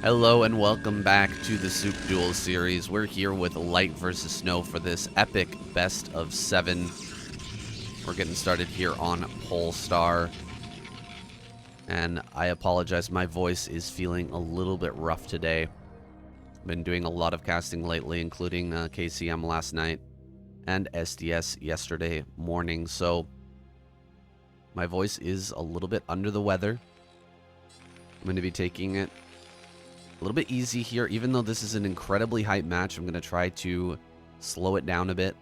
Hello and welcome back to the SOOP Duel series. We're here with Light versus SnOw for this epic best of 7. We're getting started here on Polestar. And I apologize, my voice is feeling a little bit rough today. Been doing a lot of casting lately, including KCM last night and SDS yesterday morning. So my voice is a little bit under the weather. I'm going to be taking it a little bit easy here. Even though this is an incredibly hype match, I'm going to try to slow it down a bit.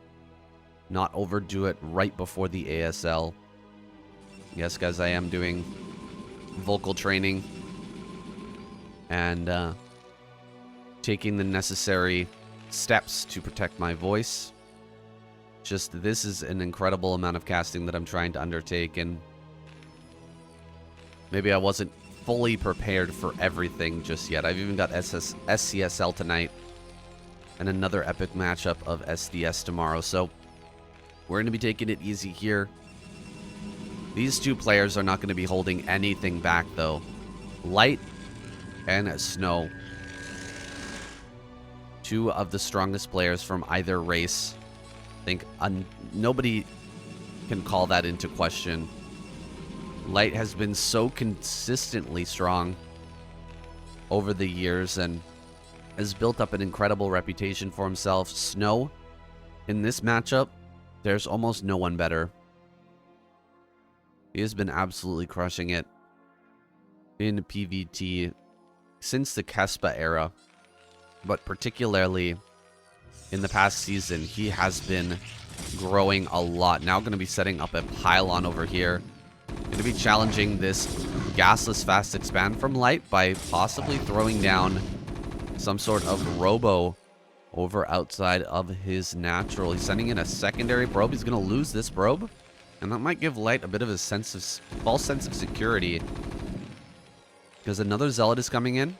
Not overdo it right before the ASL. Yes, guys, I am doing vocal training. And taking the necessary steps to protect my voice. Just, this is an incredible amount of casting that I'm trying to undertake. And maybe I wasn't fully prepared for everything just yet. I've even got SCSL tonight and another epic matchup of SDS tomorrow. So we're going to be taking it easy here. These two players are not going to be holding anything back, though. Light and SnOw. Two of the strongest players from either race. I think nobody can call that into question. Light has been so consistently strong over the years and has built up an incredible reputation for himself. SnOw, in this matchup, there's almost no one better. He has been absolutely crushing it in PvT since the Kespa era, but particularly in the past season, he has been growing a lot. Now going to be setting up a pylon over here. Going to be challenging this gasless fast expand from Light by possibly throwing down some sort of robo over outside of his natural. He's sending in a secondary probe. He's going to lose this probe, and that might give Light a bit of a false sense of security, because another Zealot is coming in.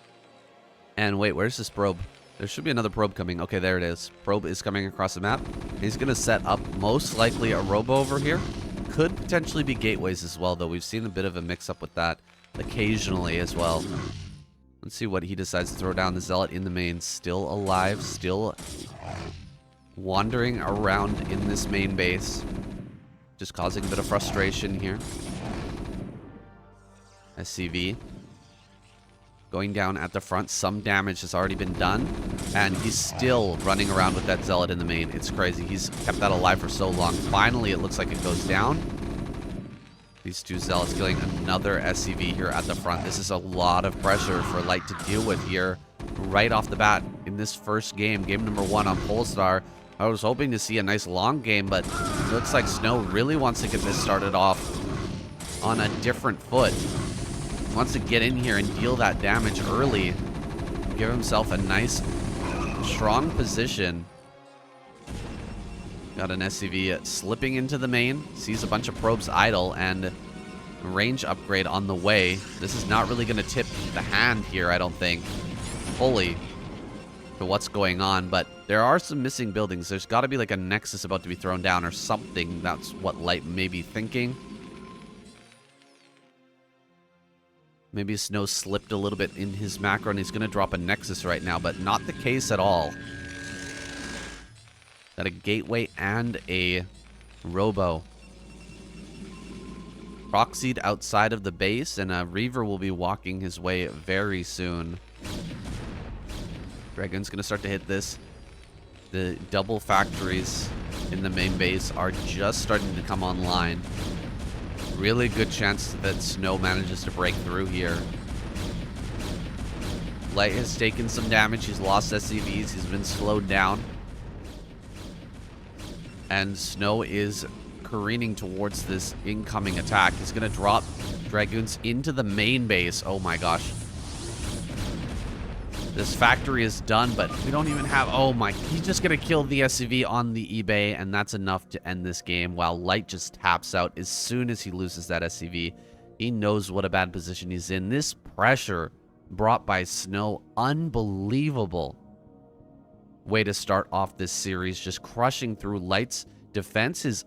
And wait, where's this probe? There should be another probe coming. Okay, there it is. Probe is coming across the map. He's going to set up most likely a robo over here. Could potentially be gateways as well, though. We've seen a bit of a mix-up with that occasionally as well. Let's see what he decides to throw down. The Zealot in the main, still alive, still wandering around in this main base. Just causing a bit of frustration here. SCV going down at the front. Some damage has already been done, and he's still running around with that Zealot in the main. It's crazy. He's kept that alive for so long. Finally, it looks like it goes down. These two Zealots killing another SCV here at the front. This is a lot of pressure for Light to deal with here right off the bat in this first game. Game number 1 on Polestar. I was hoping to see a nice long game, but it looks like SnOw really wants to get this started off on a different foot. Wants to get in here and deal that damage early. Give himself a nice, strong position. Got an SCV slipping into the main. Sees a bunch of probes idle and range upgrade on the way. This is not really going to tip the hand here, I don't think, fully to what's going on. But there are some missing buildings. There's got to be like a Nexus about to be thrown down or something. That's what Light may be thinking. Maybe SnOw slipped a little bit in his macro and he's going to drop a Nexus right now, but not the case at all. Got a gateway and a robo. Proxied outside of the base, and a Reaver will be walking his way very soon. Dragon's going to start to hit this. The double factories in the main base are just starting to come online. Really good chance that SnOw manages to break through here. Light has taken some damage. He's lost SCVs. He's been slowed down. And SnOw is careening towards this incoming attack. He's going to drop Dragoons into the main base. Oh my gosh. This factory is done, but we don't even have... Oh my... He's just going to kill the SCV on the eBay, and that's enough to end this game, while Light just taps out as soon as he loses that SCV. He knows what a bad position he's in. This pressure brought by SnOw, unbelievable way to start off this series. Just crushing through. Light's defense is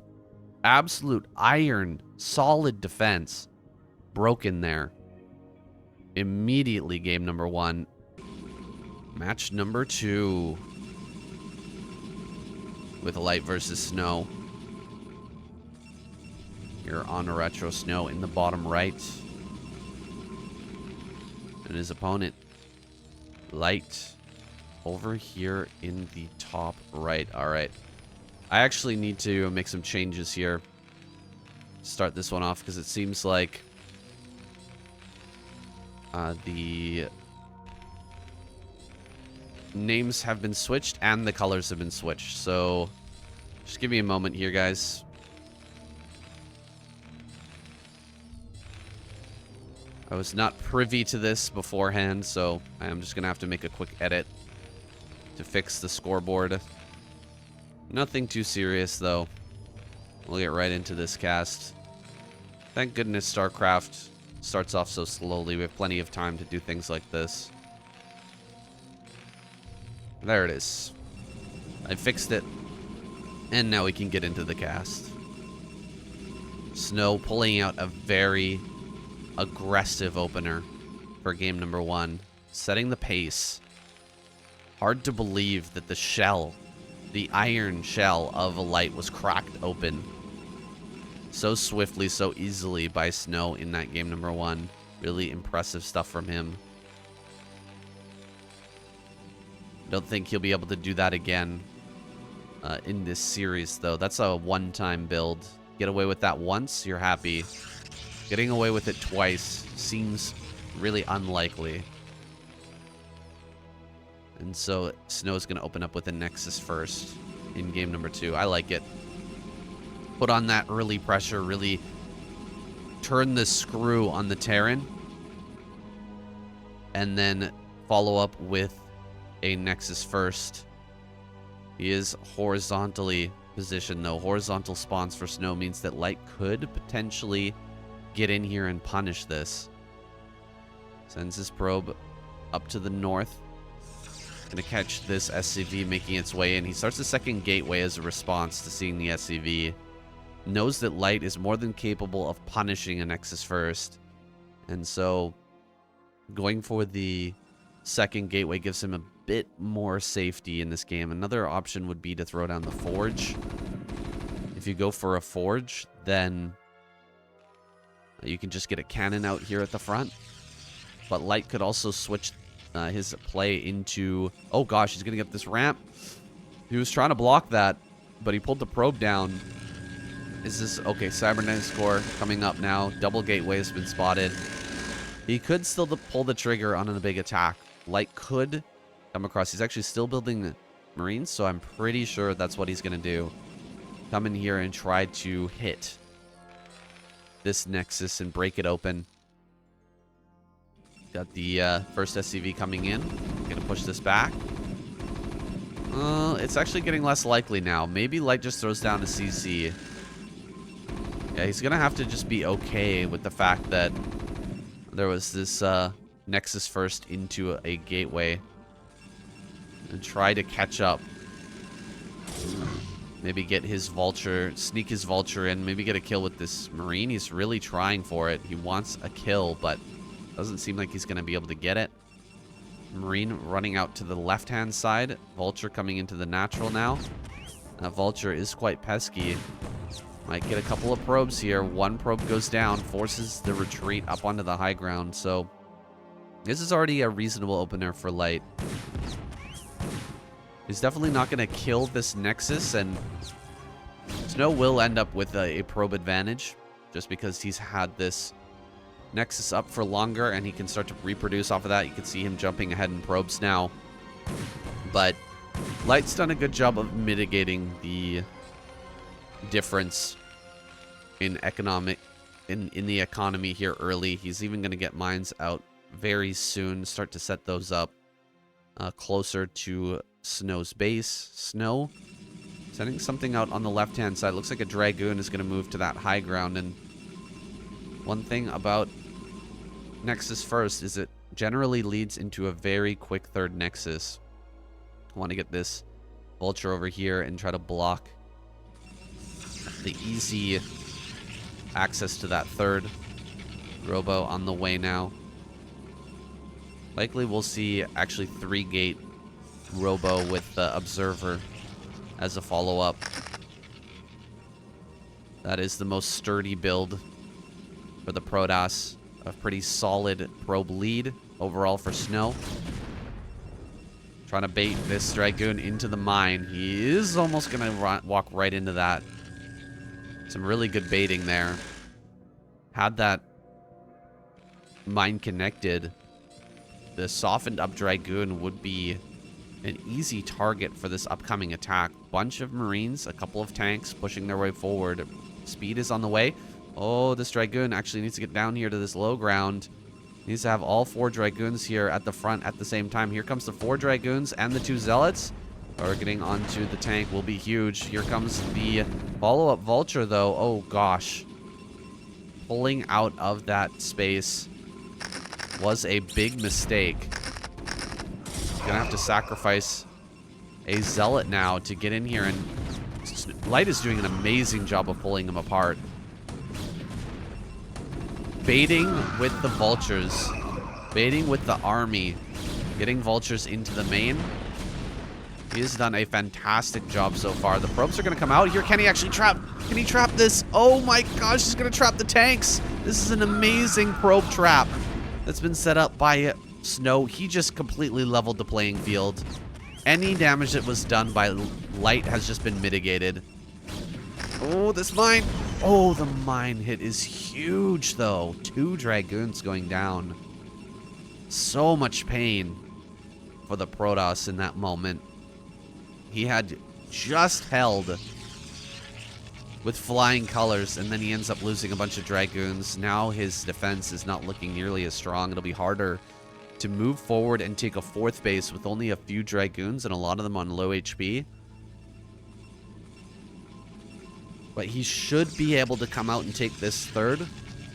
absolute iron, solid defense. Broken there. Immediately, game number 1. Match number 2 with Light versus SnOw. Here on a Retro SnOw in the bottom right. And his opponent, Light, over here in the top right. Alright. I actually need to make some changes here. Start this one off because it seems like the names have been switched and the colors have been switched. So just give me a moment here, guys. I was not privy to this beforehand, so I am just going to have to make a quick edit to fix the scoreboard. Nothing too serious, though. We'll get right into this cast. Thank goodness StarCraft starts off so slowly. We have plenty of time to do things like this. There it is. I fixed it. And now we can get into the cast. SnOw pulling out a very aggressive opener for game number 1. Setting the pace. Hard to believe that the shell, the iron shell of a Light was cracked open so swiftly, so easily by SnOw in that game number 1. Really impressive stuff from him. Don't think he'll be able to do that again in this series, though. That's a one-time build. Get away with that once, you're happy. Getting away with it twice seems really unlikely. And so SnOw's going to open up with a Nexus first in game number 2. I like it. Put on that early pressure, really turn the screw on the Terran. And then follow up with a Nexus first. He is horizontally positioned, though. Horizontal spawns for SnOw means that Light could potentially get in here and punish this. Sends his probe up to the north. Gonna catch this SCV making its way in. He starts the second gateway as a response to seeing the SCV. Knows that Light is more than capable of punishing a Nexus first. And so going for the second gateway gives him a bit more safety in this game. Another option would be to throw down the Forge. If you go for a Forge, then you can just get a cannon out here at the front. But Light could also switch his play into... Oh gosh, he's getting up this ramp. He was trying to block that, but he pulled the probe down. Is this... Okay, Cybernetic score coming up now. Double gateway has been spotted. He could still pull the trigger on a big attack. Light could come across. He's actually still building Marines, so I'm pretty sure that's what he's going to do. Come in here and try to hit this Nexus and break it open. Got the first SCV coming in. Gonna push this back. It's actually getting less likely now. Maybe Light just throws down a CC. Yeah, he's gonna have to just be okay with the fact that there was this Nexus first into a gateway. And try to catch up. Maybe get his Vulture, sneak his Vulture in, maybe get a kill with this Marine. He's really trying for it. He wants a kill, but doesn't seem like he's going to be able to get it. Marine running out to the left-hand side. Vulture coming into the natural now. That Vulture is quite pesky. Might get a couple of probes here. One probe goes down, forces the retreat up onto the high ground. So this is already a reasonable opener for Light. He's definitely not going to kill this Nexus, and SnOw will end up with a probe advantage just because he's had this Nexus up for longer and he can start to reproduce off of that. You can see him jumping ahead in probes now. But Light's done a good job of mitigating the difference in the economy here early. He's even going to get mines out very soon, start to set those up closer to SnOw's base. SnOw sending something out on the left-hand side. Looks like a Dragoon is going to move to that high ground. And one thing about Nexus first is it generally leads into a very quick third Nexus. I want to get this Vulture over here and try to block the easy access to that third Robo on the way now. Likely we'll see actually 3 gate Robo with the Observer as a follow-up. That is the most sturdy build for the Protoss. A pretty solid probe lead overall for SnOw. Trying to bait this Dragoon into the mine. He is almost going to walk right into that. Some really good baiting there. Had that mine connected, the softened up Dragoon would be an easy target for this upcoming attack. Bunch of Marines, a couple of tanks pushing their way forward. Speed is on the way. Oh, this Dragoon actually needs to get down here to this low ground. Needs to have all 4 Dragoons here at the front at the same time. Here comes the 4 Dragoons and the 2 Zealots. Targeting onto the tank will be huge. Here comes the follow-up Vulture, though. Oh, gosh. Pulling out of that space was a big mistake. Gonna have to sacrifice a Zealot now to get in here, and Light is doing an amazing job of pulling him apart. Baiting with the Vultures. Baiting with the army. Getting Vultures into the main. He has done a fantastic job so far. The probes are going to come out here. Can he actually trap? Can he trap this? Oh my gosh, he's going to trap the tanks. This is an amazing probe trap that's been set up by SnOw. He just completely leveled the playing field. Any damage that was done by Light has just been mitigated. Oh, this mine. Oh, the mine hit is huge, though. 2 Dragoons going down. So much pain for the Protoss in that moment. He had just held with flying colors, and then he ends up losing a bunch of Dragoons. Now his defense is not looking nearly as strong. It'll be harder to move forward and take a 4th base with only a few Dragoons and a lot of them on low HP. But he should be able to come out and take this 3rd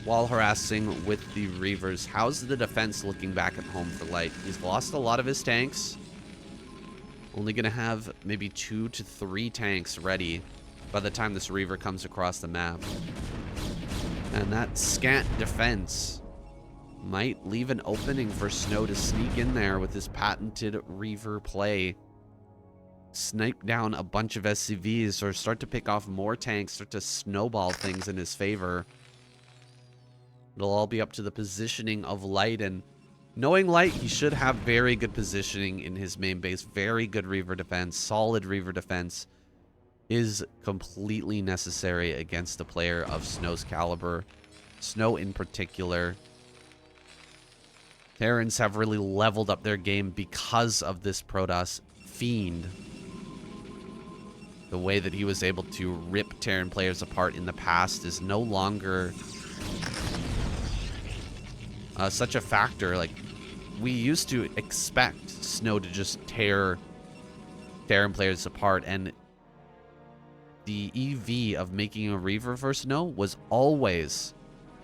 while harassing with the Reavers. How's the defense looking back at home for Light? He's lost a lot of his tanks. Only going to have maybe 2 to 3 tanks ready by the time this Reaver comes across the map. And that scant defense might leave an opening for SnOw to sneak in there with his patented Reaver play. Snipe down a bunch of SCVs or start to pick off more tanks, start to snowball things in his favor. It'll all be up to the positioning of Light, and knowing Light, he should have very good positioning in his main base. Very good Reaver defense. Solid Reaver defense is completely necessary against a player of SnOw's caliber. SnOw in particular. Terrans have really leveled up their game because of this Protoss fiend. The way that he was able to rip Terran players apart in the past is no longer such a factor. Like, we used to expect SnOw to just tear Terran players apart, and the EV of making a Reaver for SnOw was always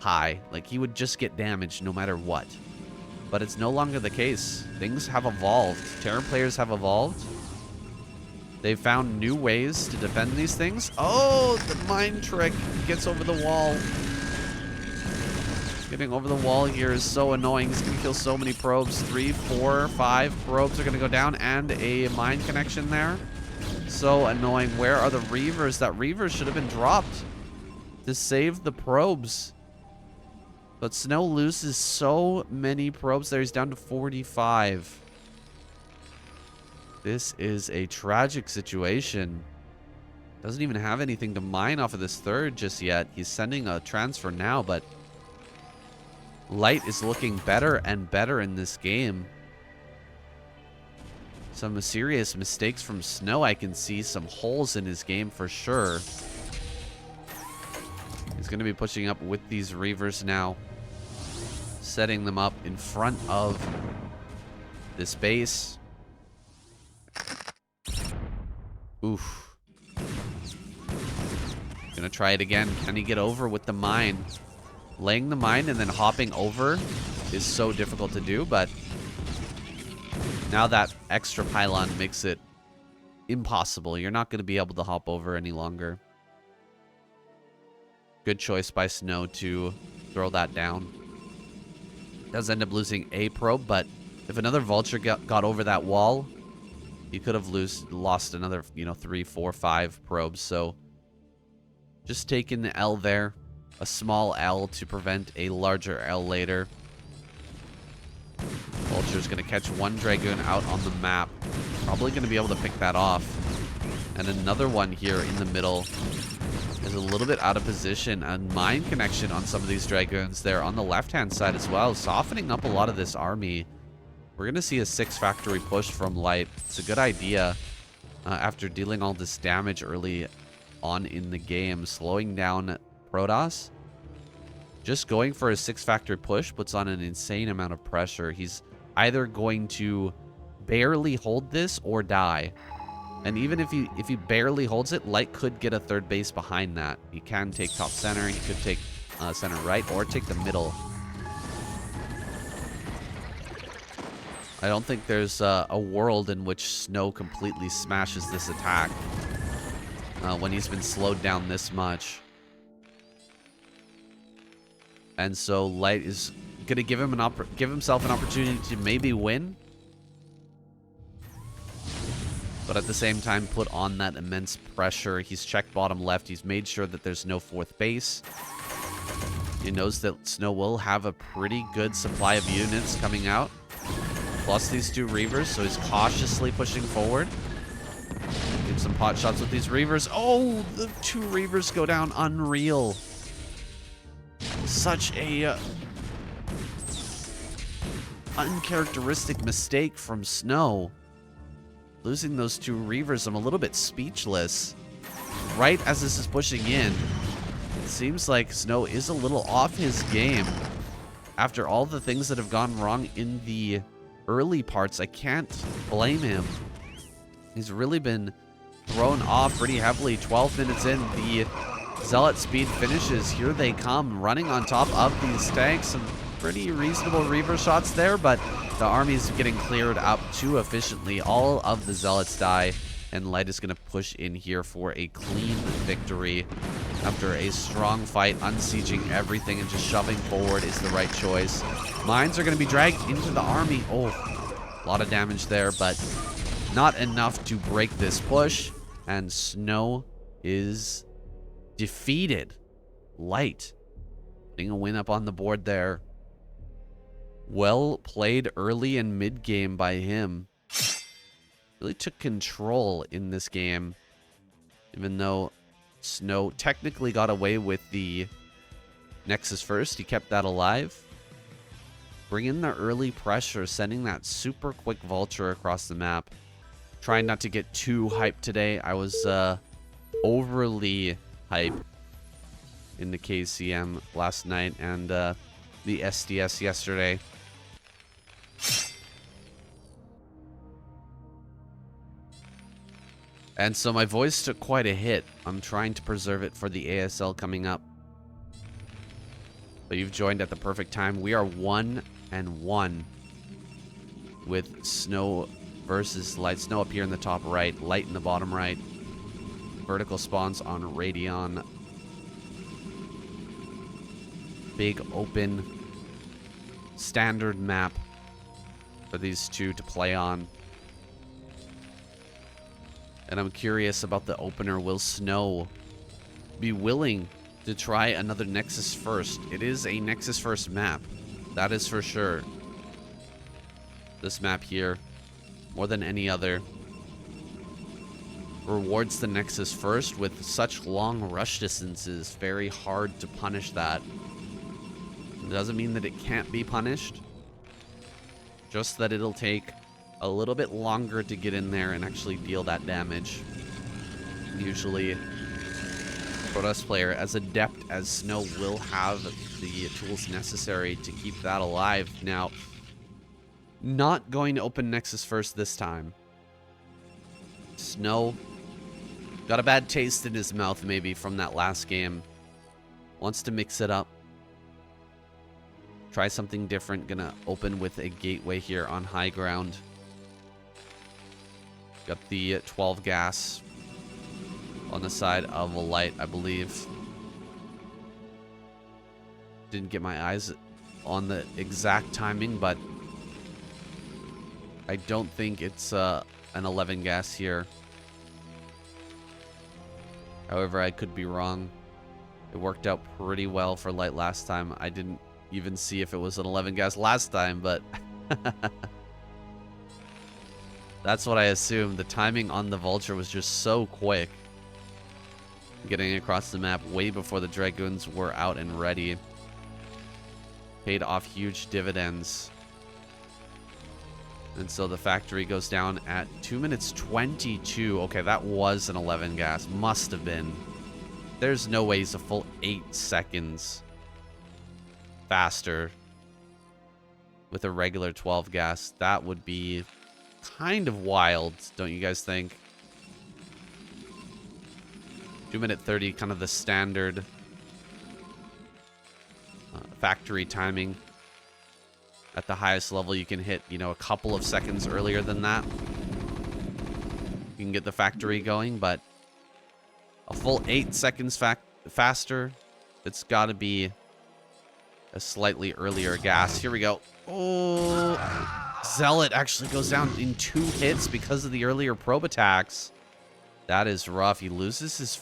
high. Like, he would just get damaged no matter what. But it's no longer the case. Things have evolved. Terran players have evolved. They've found new ways to defend these things. Oh, the mine trick gets over the wall. Getting over the wall here is so annoying. He's going to kill so many probes. 3, 4, 5 probes are going to go down, and a mine connection there. So annoying. Where are the Reavers? That Reavers should have been dropped to save the probes. But SnOw loses so many probes there. He's down to 45. This is a tragic situation. Doesn't even have anything to mine off of this 3rd just yet. He's sending a transfer now, but Light is looking better and better in this game. Some serious mistakes from SnOw. I can see some holes in his game for sure. He's going to be pushing up with these Reavers now. Setting them up in front of this base. Oof. Gonna try it again. Can he get over with the mine? Laying the mine and then hopping over is so difficult to do, but now that extra pylon makes it impossible. You're not going to be able to hop over any longer. Good choice by SnOw to throw that down. Does end up losing a probe, but if another Vulture got over that wall, He could have lost another, 3, 4, 5 probes. So just taking the L there. A small L to prevent a larger L later. Vulture's going to catch one Dragoon out on the map. Probably going to be able to pick that off. And another one here in the middle is a little bit out of position. A mine connection on some of these Dragoons there on the left-hand side as well, softening up a lot of this army. We're going to see a 6 factory push from Light. It's a good idea after dealing all this damage early on in the game. Slowing down Protoss. Just going for a 6 factory push puts on an insane amount of pressure. He's either going to barely hold this or die. And even if he barely holds it, Light could get a 3rd base behind that. He can take top center. He could take center right or take the middle. I don't think there's a world in which SnOw completely smashes this attack when he's been slowed down this much. And so Light is going to give himself an opportunity to maybe win, but at the same time put on that immense pressure. He's checked bottom left. He's made sure that there's no 4th base. He knows that SnOw will have a pretty good supply of units coming out, plus these 2 Reavers, so he's cautiously pushing forward. Get some pot shots with these Reavers. Oh, the 2 Reavers go down. Unreal. Such a uncharacteristic mistake from SnOw. Losing those 2 Reavers, I'm a little bit speechless. Right as this is pushing in, it seems like SnOw is a little off his game. After all the things that have gone wrong in the early parts, I can't blame him. He's really been thrown off pretty heavily. 12 minutes in, the Zealot speed finishes. Here they come, running on top of these tanks. Some pretty reasonable Reaver shots there, but the army's getting cleared up too efficiently. All of the Zealots die, and Light is going to push in here for a clean victory. After a strong fight, unsieging everything and just shoving forward is the right choice. Mines are going to be dragged into the army. Oh, a lot of damage there, but not enough to break this push. And SnOw is defeated. Light putting a win up on the board there. Well played early and mid game by him. Really took control in this game, even though SnOw technically got away with the Nexus first. He kept that alive. Bring in the early pressure, sending that super quick Vulture across the map. Trying not to get too hyped today. I was overly hyped in the KCM last night and the SDS yesterday. And so my voice took quite a hit. I'm trying to preserve it for the ASL coming up. But you've joined at the perfect time. We are 1-1 with SnOw versus Light. SnOw up here in the top right, Light in the bottom right. Vertical spawns on Radion. Big open standard map for these two to play on. And I'm curious about the opener. Will SnOw be willing to try another Nexus first? It is a Nexus first map. That is for sure. This map here, more than any other, rewards the Nexus first with such long rush distances. Very hard to punish that. It doesn't mean that it can't be punished. Just that it'll take a little bit longer to get in there and actually deal that damage. Usually, Protoss player, as adept as SnOw, will have the tools necessary to keep that alive. Now, not going to open Nexus first this time. SnOw got a bad taste in his mouth maybe from that last game. Wants to mix it up. Try something different. Gonna open with a gateway here on high ground. Got the 12 gas on the side of a Light, I believe. Didn't get my eyes on the exact timing, but I don't think it's an 11 gas here. However, I could be wrong. It worked out pretty well for Light last time. I didn't even see if it was an 11 gas last time, but that's what I assumed. The timing on the Vulture was just so quick. Getting across the map way before the Dragoons were out and ready. Paid off huge dividends. And so the factory goes down at 2 minutes 22. Okay, that was an 11 gas. Must have been. There's no way he's a full 8 seconds faster with a regular 12 gas. That would be kind of wild, don't you guys think? 2 minute 30, kind of the standard factory timing. At the highest level, you can hit, you know, a couple of seconds earlier than that. You can get the factory going, but a full 8 seconds faster, it's got to be a slightly earlier gas. Here we go. Oh, Zealot actually goes down in 2 hits because of the earlier probe attacks. That is rough. He loses his,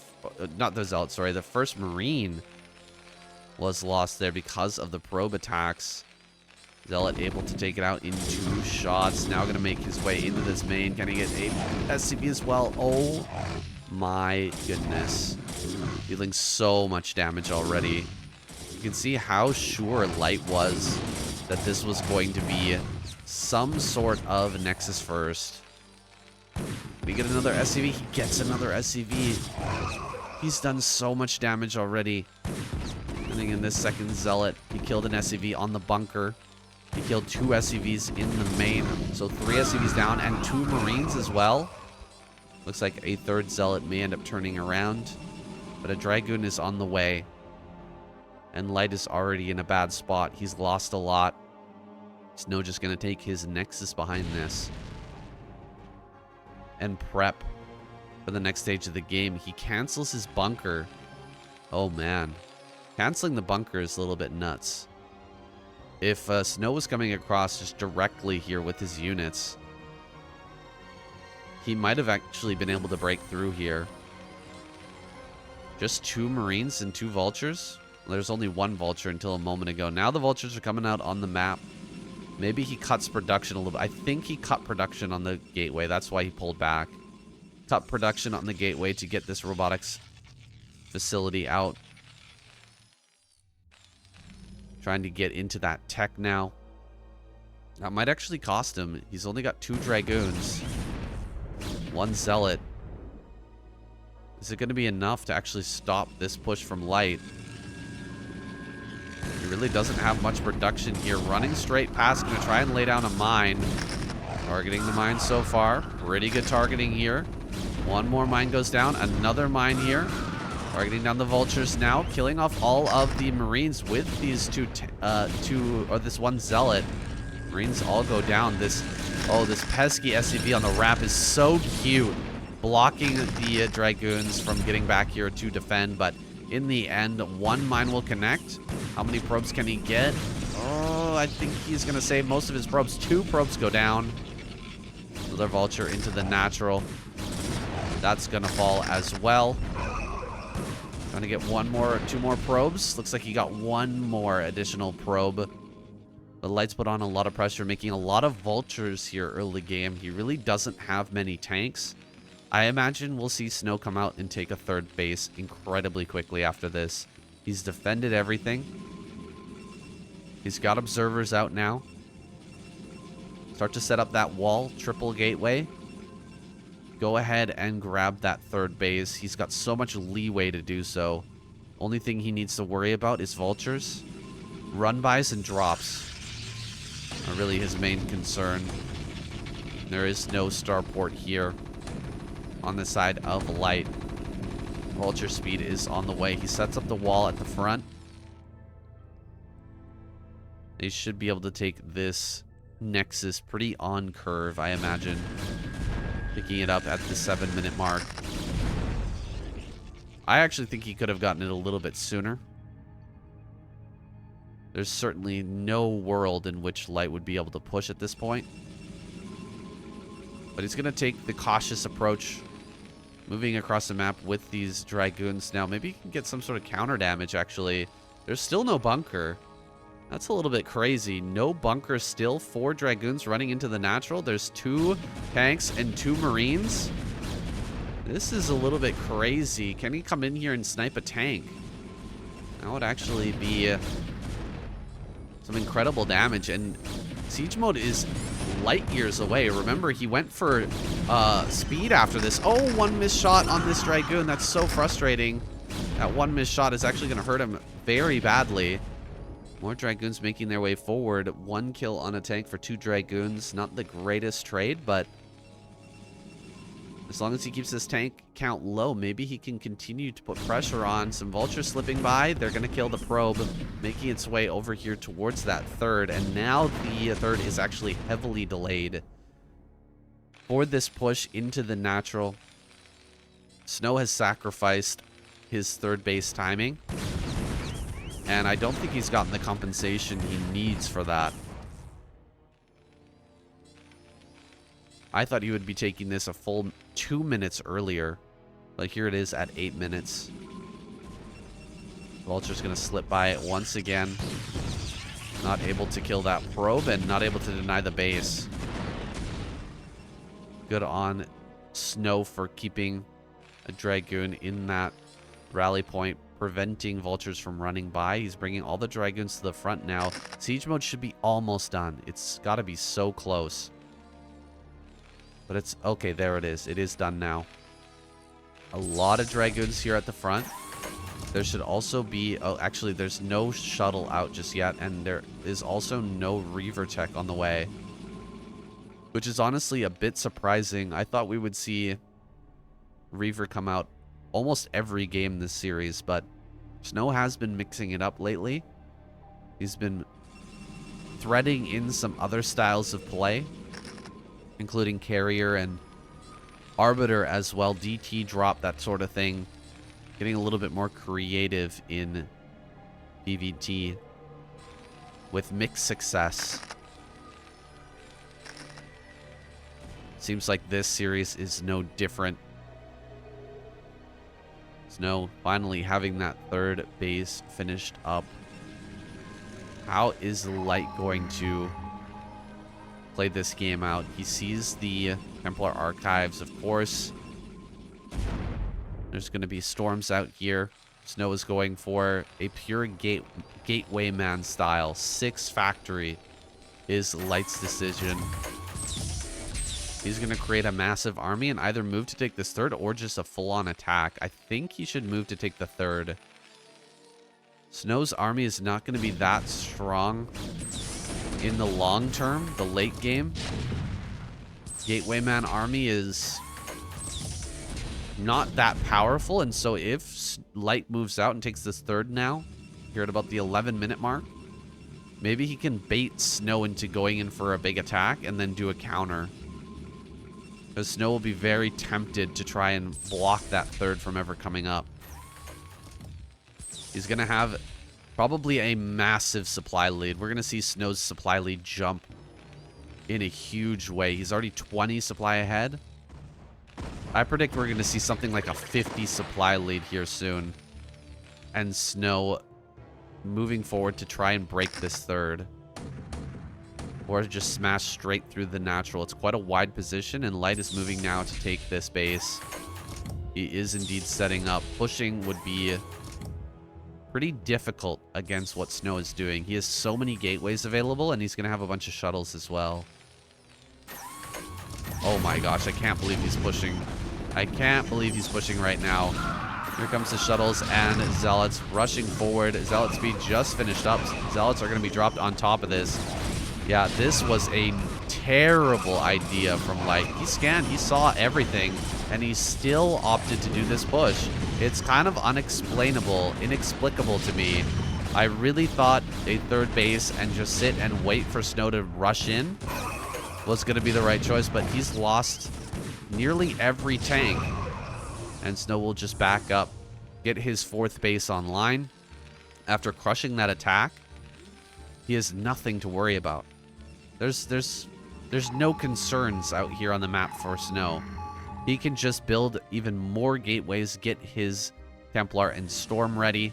not the Zealot, sorry, the first Marine was lost there because of the probe attacks. Zealot able to take it out in 2 shots. Now going to make his way into this main. Can he get a SCV as well? Oh my goodness. Dealing so much damage already. You can see how sure Light was that this was going to be some sort of Nexus first. We get another SCV. He gets another SCV. He's done so much damage already. Ending in this second Zealot. He killed an SCV on the bunker. He killed 2 SCVs in the main. So 3 SCVs down and 2 Marines as well. Looks like a 3rd Zealot may end up turning around. But a Dragoon is on the way. And Light is already in a bad spot. He's lost a lot. SnOw just going to take his Nexus behind this. And prep for the next stage of the game. He cancels his bunker. Oh man. Canceling the bunker is a little bit nuts. If SnOw was coming across just directly here with his units, he might have actually been able to break through here. Just 2 Marines and 2 Vultures? There's only 1 Vulture until a moment ago. Now the Vultures are coming out on the map. Maybe he cuts production a little bit. I think he cut production on the gateway. That's why he pulled back. Cut production on the gateway to get this robotics facility out. Trying to get into that tech now. That might actually cost him. He's only got 2 Dragoons. 1 Zealot. Is it going to be enough to actually stop this push from Light? He really doesn't have much production here. Running straight past. Going to try and lay down a mine. Targeting the mine so far. Pretty good targeting here. 1 more mine goes down. Another mine here. Targeting down the Vultures now, killing off all of the Marines with these this 1 Zealot. Marines all go down. This pesky SCV on the wrap is so cute, blocking the Dragoons from getting back here to defend. But in the end, 1 mine will connect. How many probes can he get? Oh, I think he's gonna save most of his probes. 2 probes go down. Another Vulture into the natural. That's gonna fall as well. Trying to get 2 more probes. Looks like he got 1 more additional probe. The Light's put on a lot of pressure, making a lot of Vultures here early game. He really doesn't have many tanks. I imagine we'll see SnOw come out and take a 3rd base incredibly quickly after this. He's defended everything. He's got observers out now. Start to set up that wall, triple gateway. Go ahead and grab that 3rd base. He's got so much leeway to do so. Only thing he needs to worry about is Vultures. Run-bys and drops are really his main concern. There is no starport here on the side of Light. Vulture speed is on the way. He sets up the wall at the front. They should be able to take this Nexus pretty on curve, I imagine. Picking it up at the 7-minute mark. I actually think he could have gotten it a little bit sooner. There's certainly no world in which Light would be able to push at this point. But he's going to take the cautious approach, moving across the map with these Dragoons. Now, maybe he can get some sort of counter damage, actually. There's still no bunker. That's a little bit crazy. No bunker still. 4 Dragoons running into the natural. There's 2 tanks and 2 Marines. This is a little bit crazy. Can he come in here and snipe a tank? That would actually be some incredible damage. And siege mode is light years away. Remember, he went for speed after this. Oh, 1 missed shot on this Dragoon. That's so frustrating. That 1 missed shot is actually going to hurt him very badly. More Dragoons making their way forward. 1 kill on a tank for 2 Dragoons. Not the greatest trade, but as long as he keeps this tank count low, maybe he can continue to put pressure on. Some vultures slipping by. They're going to kill the probe, making its way over here towards that third. And now the third is actually heavily delayed for this push into the natural. SnOw has sacrificed his third base timing, and I don't think he's gotten the compensation he needs for that. I thought he would be taking this a full 2 minutes earlier. Like, here it is at 8 minutes. Vulture's going to slip by it once again. Not able to kill that probe and not able to deny the base. Good on SnOw for keeping a Dragoon in that rally point, preventing vultures from running by. He's bringing all the Dragoons to the front now. Siege mode should be almost done. It's got to be so close. But it's okay. There it is. It is done now. A lot of Dragoons here at the front. There should also be... Oh, actually, there's no shuttle out just yet. And there is also no Reaver tech on the way, which is honestly a bit surprising. I thought we would see Reaver come out almost every game this series, but SnOw has been mixing it up lately. He's been threading in some other styles of play, including Carrier and Arbiter as well, DT drop, that sort of thing. Getting a little bit more creative in PvT with mixed success. Seems like this series is no different. SnOw finally having that third base finished up. How is Light going to play this game out? He sees the Templar Archives, of course. There's going to be storms out here. SnOw is going for a pure gateway man style. 6 factory is Light's decision. He's going to create a massive army and either move to take this third or just a full-on attack. I think he should move to take the third. SnOw's army is not going to be that strong in the long term, the late game. Gateway Man army is not that powerful, and so if Light moves out and takes this third now, here at about the 11-minute mark, maybe he can bait SnOw into going in for a big attack and then do a counter. Because SnOw will be very tempted to try and block that third from ever coming up. He's going to have probably a massive supply lead. We're going to see SnOw's supply lead jump in a huge way. He's already 20 supply ahead. I predict we're going to see something like a 50 supply lead here soon. And SnOw moving forward to try and break this third. Or just smash straight through the natural. It's quite a wide position, and Light is moving now to take this base. He is indeed setting up. Pushing would be pretty difficult against what SnOw is doing. He has so many gateways available, and he's going to have a bunch of shuttles as well. Oh my gosh, I can't believe he's pushing. I can't believe he's pushing right now. Here comes the shuttles and Zealots rushing forward. Zealot speed just finished up. Zealots are going to be dropped on top of this. Yeah, this was a terrible idea from Light. He scanned, he saw everything, and he still opted to do this push. It's kind of unexplainable, inexplicable to me. I really thought a third base and just sit and wait for SnOw to rush in was going to be the right choice, but he's lost nearly every tank. And SnOw will just back up, get his 4th base online. After crushing that attack, he has nothing to worry about. There's there's no concerns out here on the map for SnOw. He can just build even more gateways, get his Templar and Storm ready,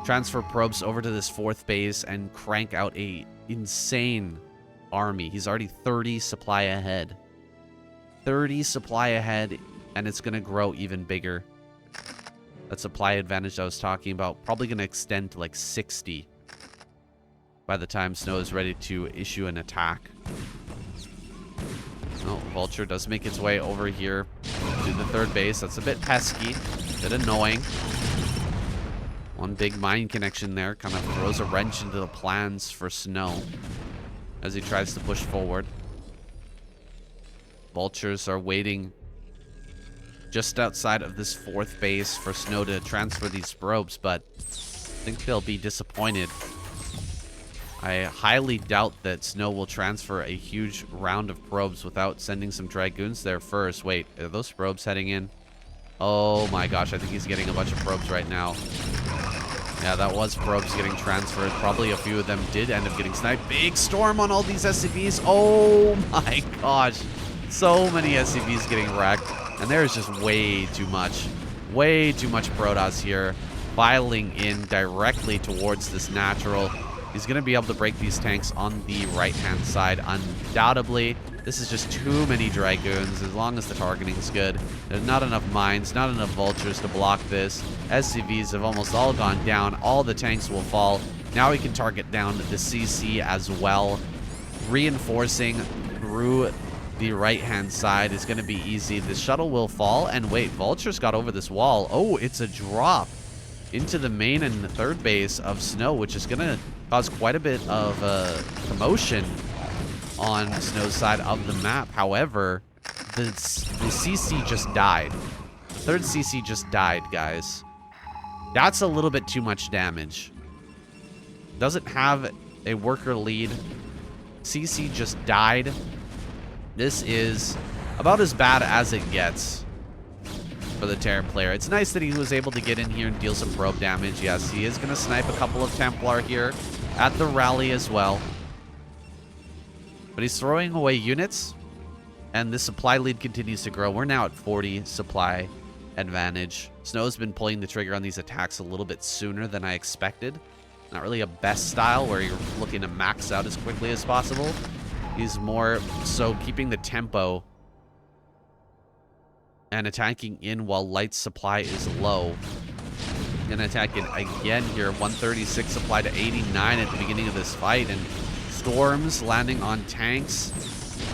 transfer probes over to this 4th base, and crank out a insane army. He's already 30 supply ahead. 30 supply ahead, and it's going to grow even bigger. That supply advantage I was talking about probably going to extend to like 60 by the time SnOw is ready to issue an attack. Oh, Vulture does make its way over here to the 3rd base. That's a bit pesky, a bit annoying. One big mine connection there kind of throws a wrench into the plans for SnOw as he tries to push forward. Vultures are waiting just outside of this 4th base for SnOw to transfer these probes, but I think they'll be disappointed. I highly doubt that SnOw will transfer a huge round of probes without sending some Dragoons there first. Wait, are those probes heading in? Oh my gosh, I think he's getting a bunch of probes right now. Yeah, that was probes getting transferred. Probably a few of them did end up getting sniped. Big storm on all these SCVs. Oh my gosh. So many SCVs getting wrecked. And there is just way too much. Way too much Protoss here. Filing in directly towards this natural. He's going to be able to break these tanks on the right-hand side, undoubtedly. This is just too many Dragoons, as long as the targeting's good. There's not enough mines, not enough Vultures to block this. SCVs have almost all gone down. All the tanks will fall. Now he can target down the CC as well. Reinforcing through the right-hand side is going to be easy. The shuttle will fall, and wait, Vultures got over this wall. Oh, it's a drop into the main and the 3rd base of SnOw, which is going to cause quite a bit of commotion on SnOw's side of the map. However, the CC just died. The 3rd CC just died, guys. That's a little bit too much damage. Doesn't have a worker lead. CC just died. This is about as bad as it gets for the Terran player. It's nice that he was able to get in here and deal some probe damage. Yes, he is going to snipe a couple of Templar here at the rally as well. But he's throwing away units, and the supply lead continues to grow. We're now at 40 supply advantage. SnOw's been pulling the trigger on these attacks a little bit sooner than I expected. Not really a best style where you're looking to max out as quickly as possible. He's more so keeping the tempo and attacking in while light supply is low. Gonna attack it again here. 136 supply to 89 at the beginning of this fight, and storms landing on tanks,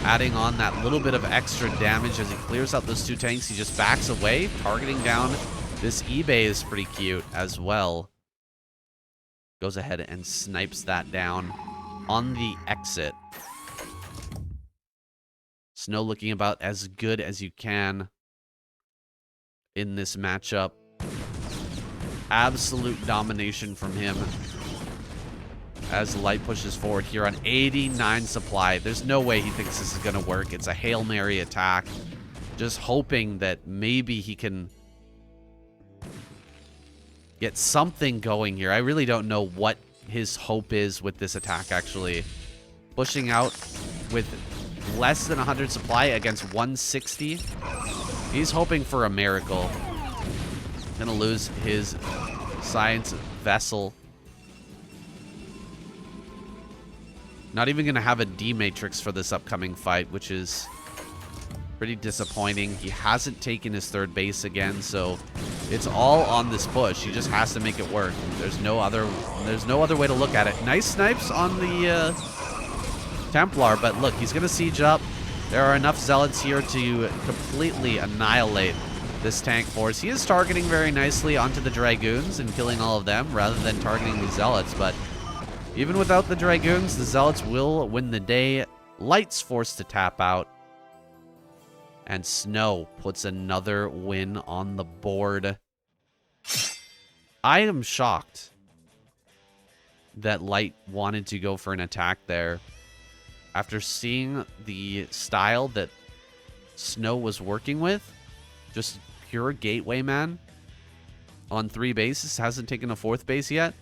adding on that little bit of extra damage as he clears out those 2 tanks. He just backs away, targeting down this eBay is pretty cute as well. Goes ahead and snipes that down on the exit. SnOw looking about as good as you can in this matchup. Absolute domination from him as light pushes forward here on 89 supply. There's no way he thinks this is going to work. It's a Hail Mary attack. Just hoping that maybe he can get something going here. I really don't know what his hope is with this attack, actually. Pushing out with less than 100 supply against 160. He's hoping for a miracle. Gonna lose his science vessel. Not even gonna have a D matrix for this upcoming fight, which is pretty disappointing. He hasn't taken his 3rd base again, so it's all on this push. He just has to make it work. There's no other way to look at it. Nice snipes on the Templar, but look, he's gonna siege up. There are enough zealots here to completely annihilate this tank force. He is targeting very nicely onto the Dragoons and killing all of them rather than targeting the zealots, but even without the Dragoons, the zealots will win the day. Light's forced to tap out, and SnOw puts another win on the board. I am shocked that Light wanted to go for an attack there. After seeing the style that SnOw was working with, just pure gateway man on 3 bases, hasn't taken a 4th base yet.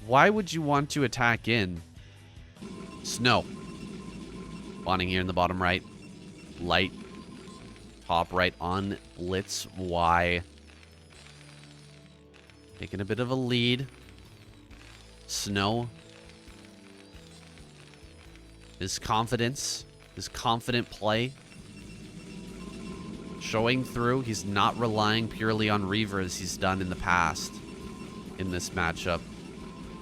Why would you want to attack in SnOw. Spawning here in the bottom right. Light. Top right on Blitz Y. Taking a bit of a lead. SnOw. His confidence. His confident play. Showing through. He's not relying purely on Reaver as he's done in the past. In this matchup.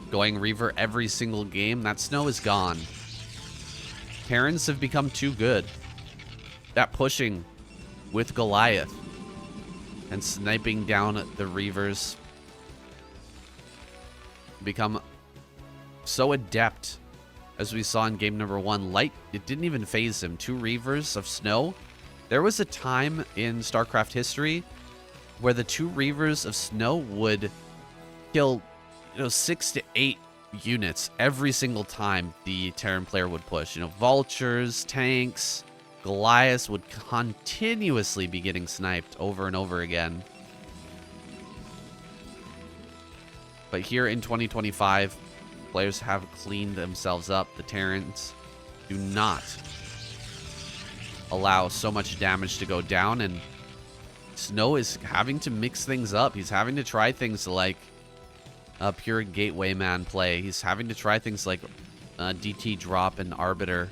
Going Reaver every single game. That SnOw is gone. Terrans have become too good at pushing with Goliath and sniping down the Reavers. Become so adept, as we saw in game number 1. Light, it didn't even phase him. 2 Reavers of SnOw. There was a time in StarCraft history where the 2 Reavers of SnOw would kill, 6 to 8 units every single time the Terran player would push. Vultures, tanks, Goliaths would continuously be getting sniped over and over again. But here in 2025, players have cleaned themselves up. The Terrans do not allow so much damage to go down, and SnOw is having to mix things up. He's having to try things like a pure gateway man play. He's having to try things like DT drop and Arbiter.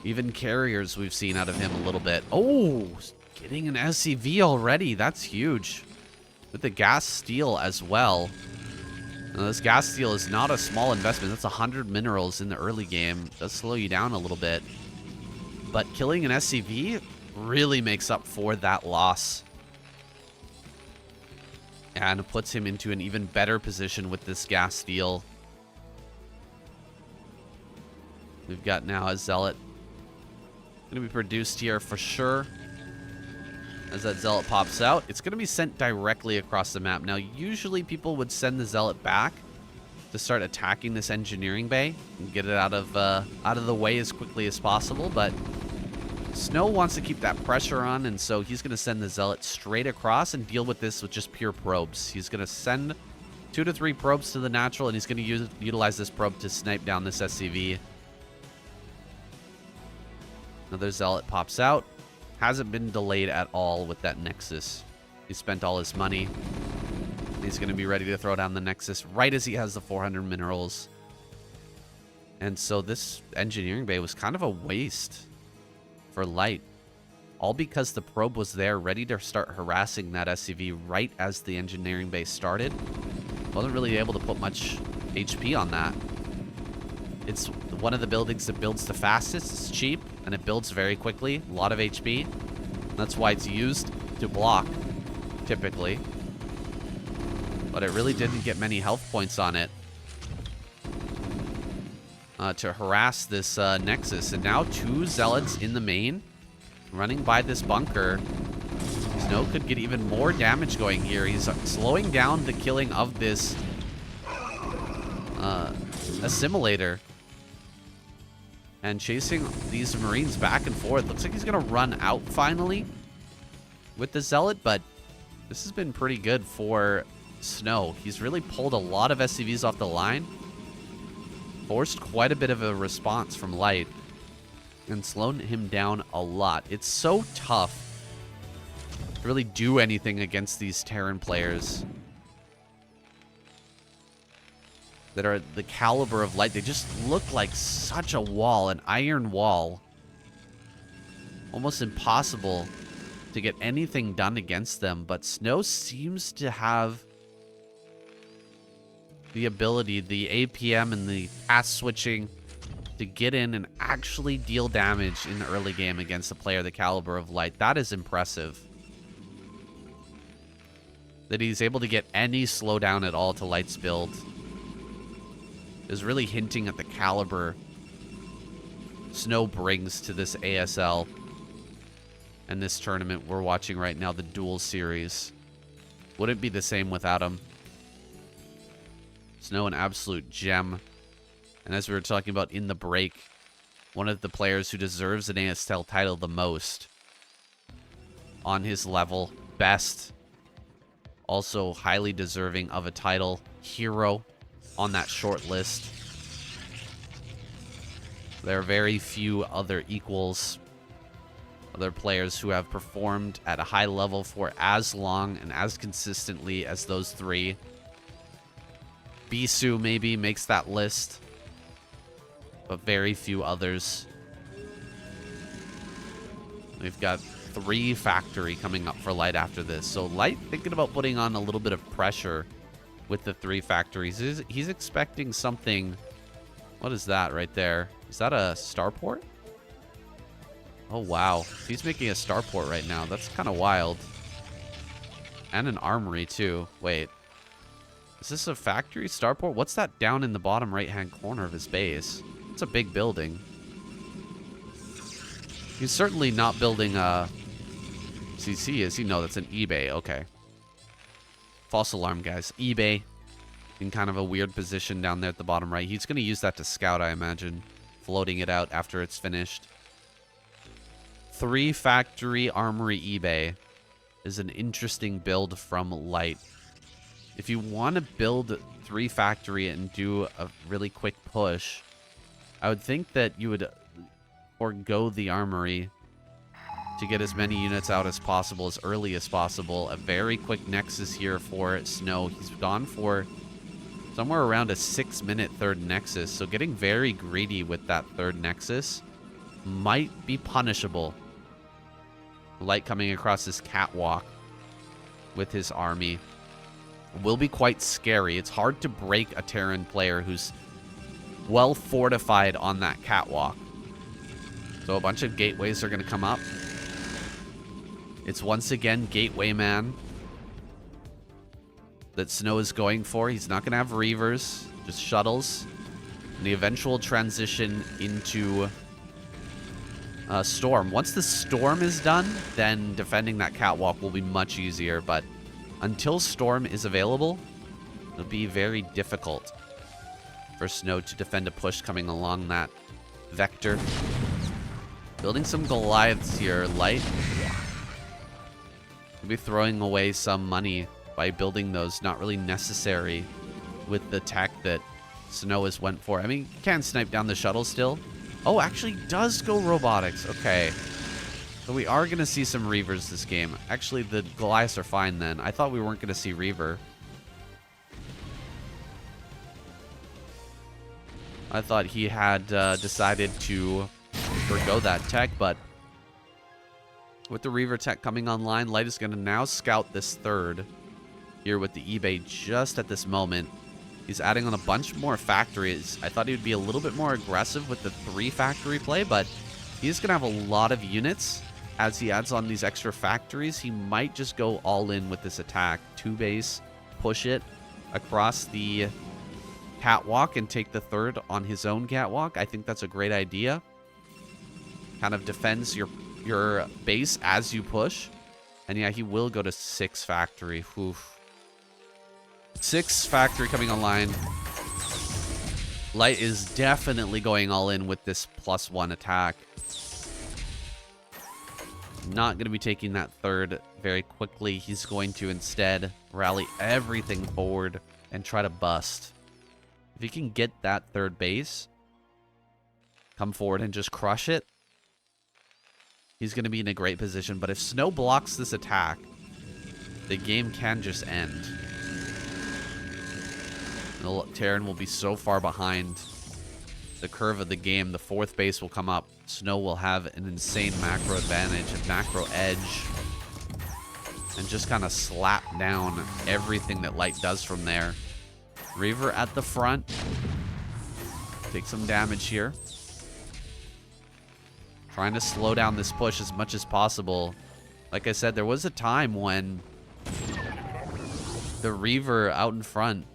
Even carriers we've seen out of him a little bit. Oh, getting an SCV already. That's huge. With the gas steal as well. Now, this gas steal is not a small investment. That's 100 minerals in the early game. It does slow you down a little bit. But killing an SCV really makes up for that loss. And puts him into an even better position with this gas steal. We've got now a Zealot. Going to be produced here for sure. As that Zealot pops out, it's going to be sent directly across the map. Now, usually people would send the Zealot back to start attacking this engineering bay and get it out of the way as quickly as possible. But SnOw wants to keep that pressure on, and so he's going to send the Zealot straight across and deal with this with just pure probes. He's going to send 2 to 3 probes to the natural, and he's going to utilize this probe to snipe down this SCV. Another Zealot pops out. Hasn't been delayed at all with that Nexus. He spent all his money. He's going to be ready to throw down the Nexus right as he has the 400 minerals. And so this engineering bay was kind of a waste for Light. All because the probe was there ready to start harassing that SCV right as the engineering bay started. Wasn't really able to put much HP on that. It's one of the buildings that builds the fastest. It's cheap, and it builds very quickly. A lot of HP. That's why it's used to block, typically. But it really didn't get many health points on it to harass this Nexus. And now 2 Zealots in the main, running by this bunker. SnOw could get even more damage going here. He's slowing down the killing of this assimilator. And chasing these Marines back and forth. Looks like he's going to run out finally with the Zealot, but this has been pretty good for SnOw. He's really pulled a lot of SCVs off the line. Forced quite a bit of a response from Light. And slowed him down a lot. It's so tough to really do anything against these Terran players that are the caliber of Light. They just look like such a wall, an iron wall. Almost impossible to get anything done against them. But SnOw seems to have the ability, the APM and the path switching to get in and actually deal damage in the early game against a player the caliber of Light. That is impressive. That he's able to get any slowdown at all to Light's build is really hinting at the caliber SnOw brings to this ASL and this tournament we're watching right now, the DUEL series. Wouldn't be the same without him. SnOw, an absolute gem. And as we were talking about in the break, one of the players who deserves an ASL title the most on his level. Best. Also highly deserving of a title. Hero on that short list. There are very few other equals, other players who have performed at a high level for as long and as consistently as those three. Bisu maybe makes that list, but very few others. We've got 3 factory coming up for Light after this. So Light thinking about putting on a little bit of pressure with the 3 factories. He's expecting something. What is that right there? Is that a starport? Oh, wow. He's making a starport right now. That's kind of wild. And an armory, too. Wait. Is this a factory starport? What's that down in the bottom right-hand corner of his base? It's a big building. He's certainly not building a CC, is he? No, that's an eBay. Okay. False alarm, guys. eBay in kind of a weird position down there at the bottom right. He's going to use that to scout, I imagine. Floating it out after it's finished. 3 factory armory eBay is an interesting build from Light. If you want to build 3 factory and do a really quick push, I would think that you would forgo the armory to get as many units out as possible, as early as possible. A very quick nexus here for SnOw. He's gone for somewhere around a 6-minute 3rd nexus, so getting very greedy with that 3rd nexus might be punishable. Light coming across this catwalk with his army will be quite scary. It's hard to break a Terran player who's well fortified on that catwalk. So a bunch of gateways are going to come up. It's once again Gateway Man that SnOw is going for. He's not going to have Reavers, just shuttles. And the eventual transition into Storm. Once the Storm is done, then defending that catwalk will be much easier. But until Storm is available, it'll be very difficult for SnOw to defend a push coming along that vector. Building some Goliaths here, Light. We'll be throwing away some money by building those. Not really necessary with the tech that SnOw has went for. I mean, you can snipe down the shuttle still. Oh, actually does go robotics. Okay. So we are going to see some Reavers this game. Actually, the Goliaths are fine then. I thought we weren't going to see Reaver. I thought he had decided to forgo that tech, but with the Reaver tech coming online, Light is going to now scout this 3rd here with the eBay just at this moment. He's adding on a bunch more factories. I thought he would be a little bit more aggressive with the 3 factory play, but he's going to have a lot of units as he adds on these extra factories. He might just go all in with this attack. 2 base, push it across the catwalk and take the 3rd on his own catwalk. I think that's a great idea. Kind of defends your base as you push. And yeah, he will go to 6 factory. Oof. 6 factory coming online. Light is definitely going all in with this +1 attack. Not going to be taking that 3rd very quickly. He's going to instead rally everything forward and try to bust. If he can get that 3rd base, come forward and just crush it, he's going to be in a great position. But if SnOw blocks this attack, the game can just end. The Terran will be so far behind the curve of the game. The 4th base will come up. SnOw will have an insane macro advantage and macro edge. And just kind of slap down everything that Light does from there. Reaver at the front. Take some damage here. Trying to slow down this push as much as possible. Like I said, there was a time when the Reaver out in front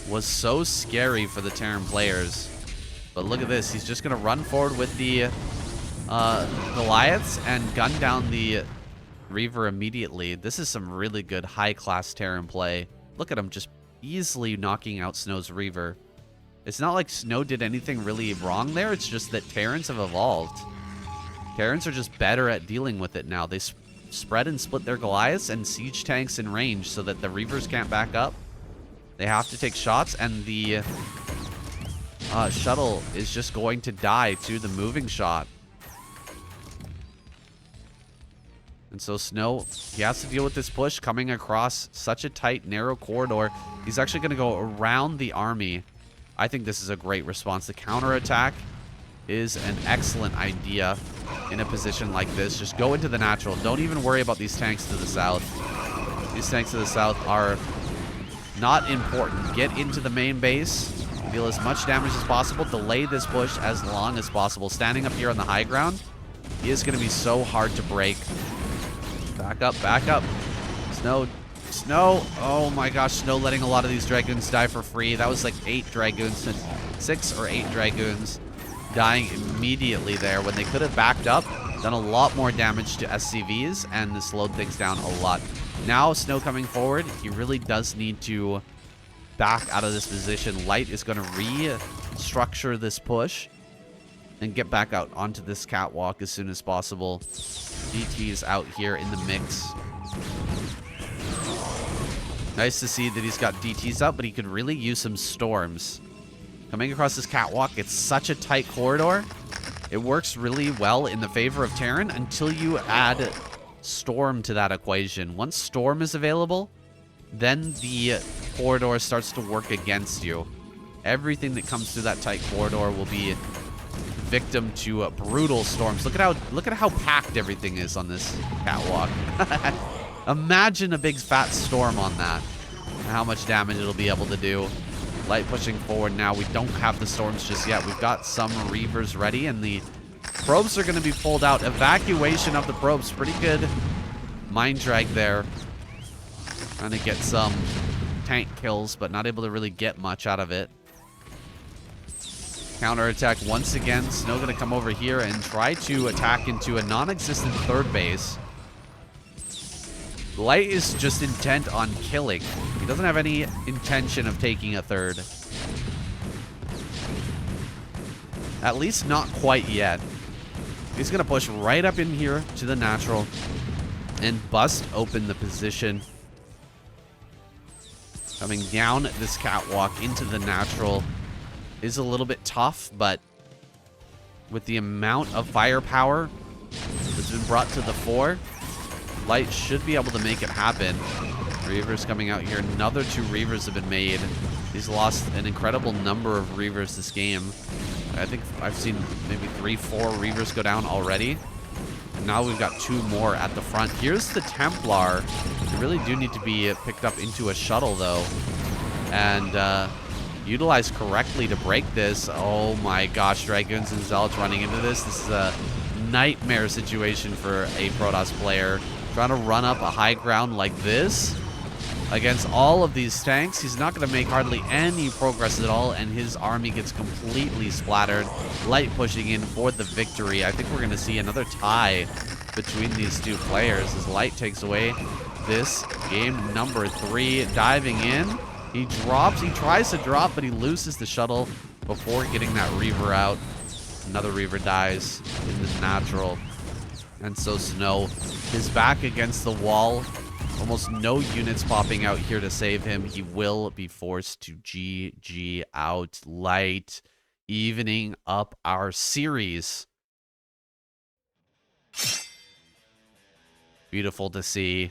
was so scary for the Terran players. But look at this. He's just going to run forward with the Goliaths and gun down the Reaver immediately. This is some really good high-class Terran play. Look at him just easily knocking out SnOw's Reaver. It's not like SnOw did anything really wrong there. It's just that Terrans have evolved. Terrans are just better at dealing with it now. They spread and split their Goliaths and siege tanks in range so that the Reavers can't back up. They have to take shots, and the shuttle is just going to die to the moving shot. And so SnOw, he has to deal with this push coming across such a tight, narrow corridor. He's actually going to go around the army. I think this is a great response. The counterattack is an excellent idea in a position like this. Just go into the natural. Don't even worry about these tanks to the south. These tanks to the south are not important. Get into the main base. Deal as much damage as possible. Delay this push as long as possible. Standing up here on the high ground, he is going to be so hard to break. Back up, back up. SnOw. Oh my gosh, SnOw letting a lot of these Dragoons die for free. That was like 8 Dragoons, 6 or 8 Dragoons dying immediately there when they could have backed up, done a lot more damage to SCVs, and slowed things down a lot. Now, SnOw coming forward, he really does need to back out of this position. Light is going to restructure this push and get back out onto this catwalk as soon as possible. DT is out here in the mix. Nice to see that he's got DTs up, but he could really use some storms. Coming across this catwalk, it's such a tight corridor. It works really well in the favor of Terran until you add storm to that equation. Once storm is available, then the corridor starts to work against you. Everything that comes through that tight corridor will be victim to brutal storms. Look at how packed everything is on this catwalk. Imagine a big fat storm on that. And how much damage it'll be able to do. Light pushing forward now. We don't have the storms just yet. We've got some Reavers ready, and the probes are going to be pulled out. Evacuation of the probes. Pretty good mind drag there. Trying to get some tank kills, but not able to really get much out of it. Counterattack once again. SnOw going to come over here and try to attack into a non-existent third base. Light is just intent on killing. He doesn't have any intention of taking a third. At least not quite yet. He's going to push right up in here to the natural and bust open the position. Coming down this catwalk into the natural is a little bit tough, but with the amount of firepower that's been brought to the fore, Light should be able to make it happen. Reavers coming out here. Another 2 Reavers have been made. He's lost an incredible number of Reavers this game. I think I've seen maybe 3, 4 Reavers go down already. And now we've got 2 more at the front. Here's the Templar. They really do need to be picked up into a shuttle, though. And utilized correctly to break this. Oh my gosh, Dragoons and Zealots running into this. This is a nightmare situation for a Protoss player. Trying to run up a high ground like this against all of these tanks. He's not going to make hardly any progress at all, and his army gets completely splattered. Light pushing in for the victory. I think we're going to see another tie between these 2 players as Light takes away this game number 3. Diving in. He drops. He tries to drop, but he loses the shuttle before getting that Reaver out. Another Reaver dies in the natural. And so SnOw is back against the wall. Almost no units popping out here to save him. He will be forced to GG out. Light evening up our series. Beautiful to see.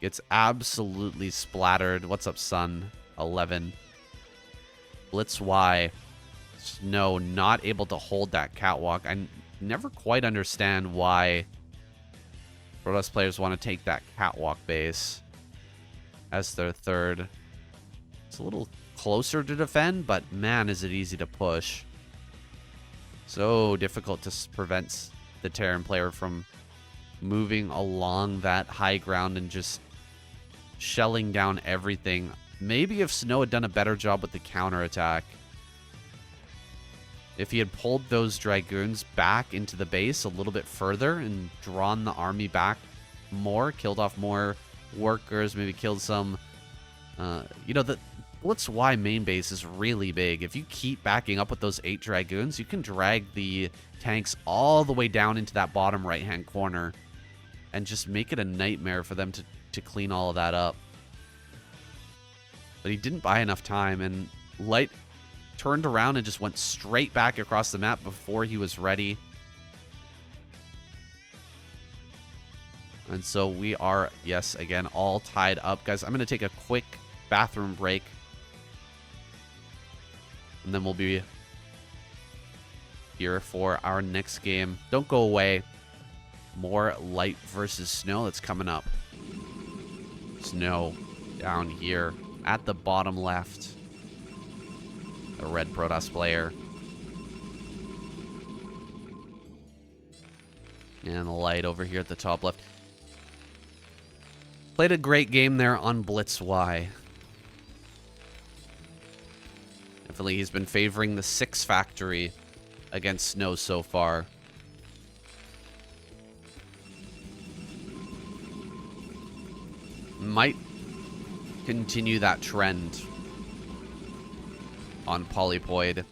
Gets absolutely splattered. What's up, Sun? 11. Blitz Y. SnOw not able to hold that catwalk. I never quite understand why Protoss players want to take that catwalk base as their third. It's a little closer to defend, but man, is it easy to push. So difficult to prevent the Terran player from moving along that high ground and just shelling down everything. Maybe if SnOw had done a better job with the counterattack. If he had pulled those Dragoons back into the base a little bit further and drawn the army back more, killed off more workers, maybe killed some... you know, the Blitz Y main base is really big. If you keep backing up with those 8 Dragoons, you can drag the tanks all the way down into that bottom right-hand corner and just make it a nightmare for them to clean all of that up. But he didn't buy enough time, and Light turned around and just went straight back across the map before he was ready. And so we are, yes, again, all tied up. Guys, I'm going to take a quick bathroom break. And then we'll be here for our next game. Don't go away. More Light versus SnOw that's coming up. SnOw down here at the bottom left. A red Protoss player. And Light over here at the top left. Played a great game there on Blitz Y. Definitely he's been favoring the 6 factory against SnOw so far. Might continue that trend on Polypoid.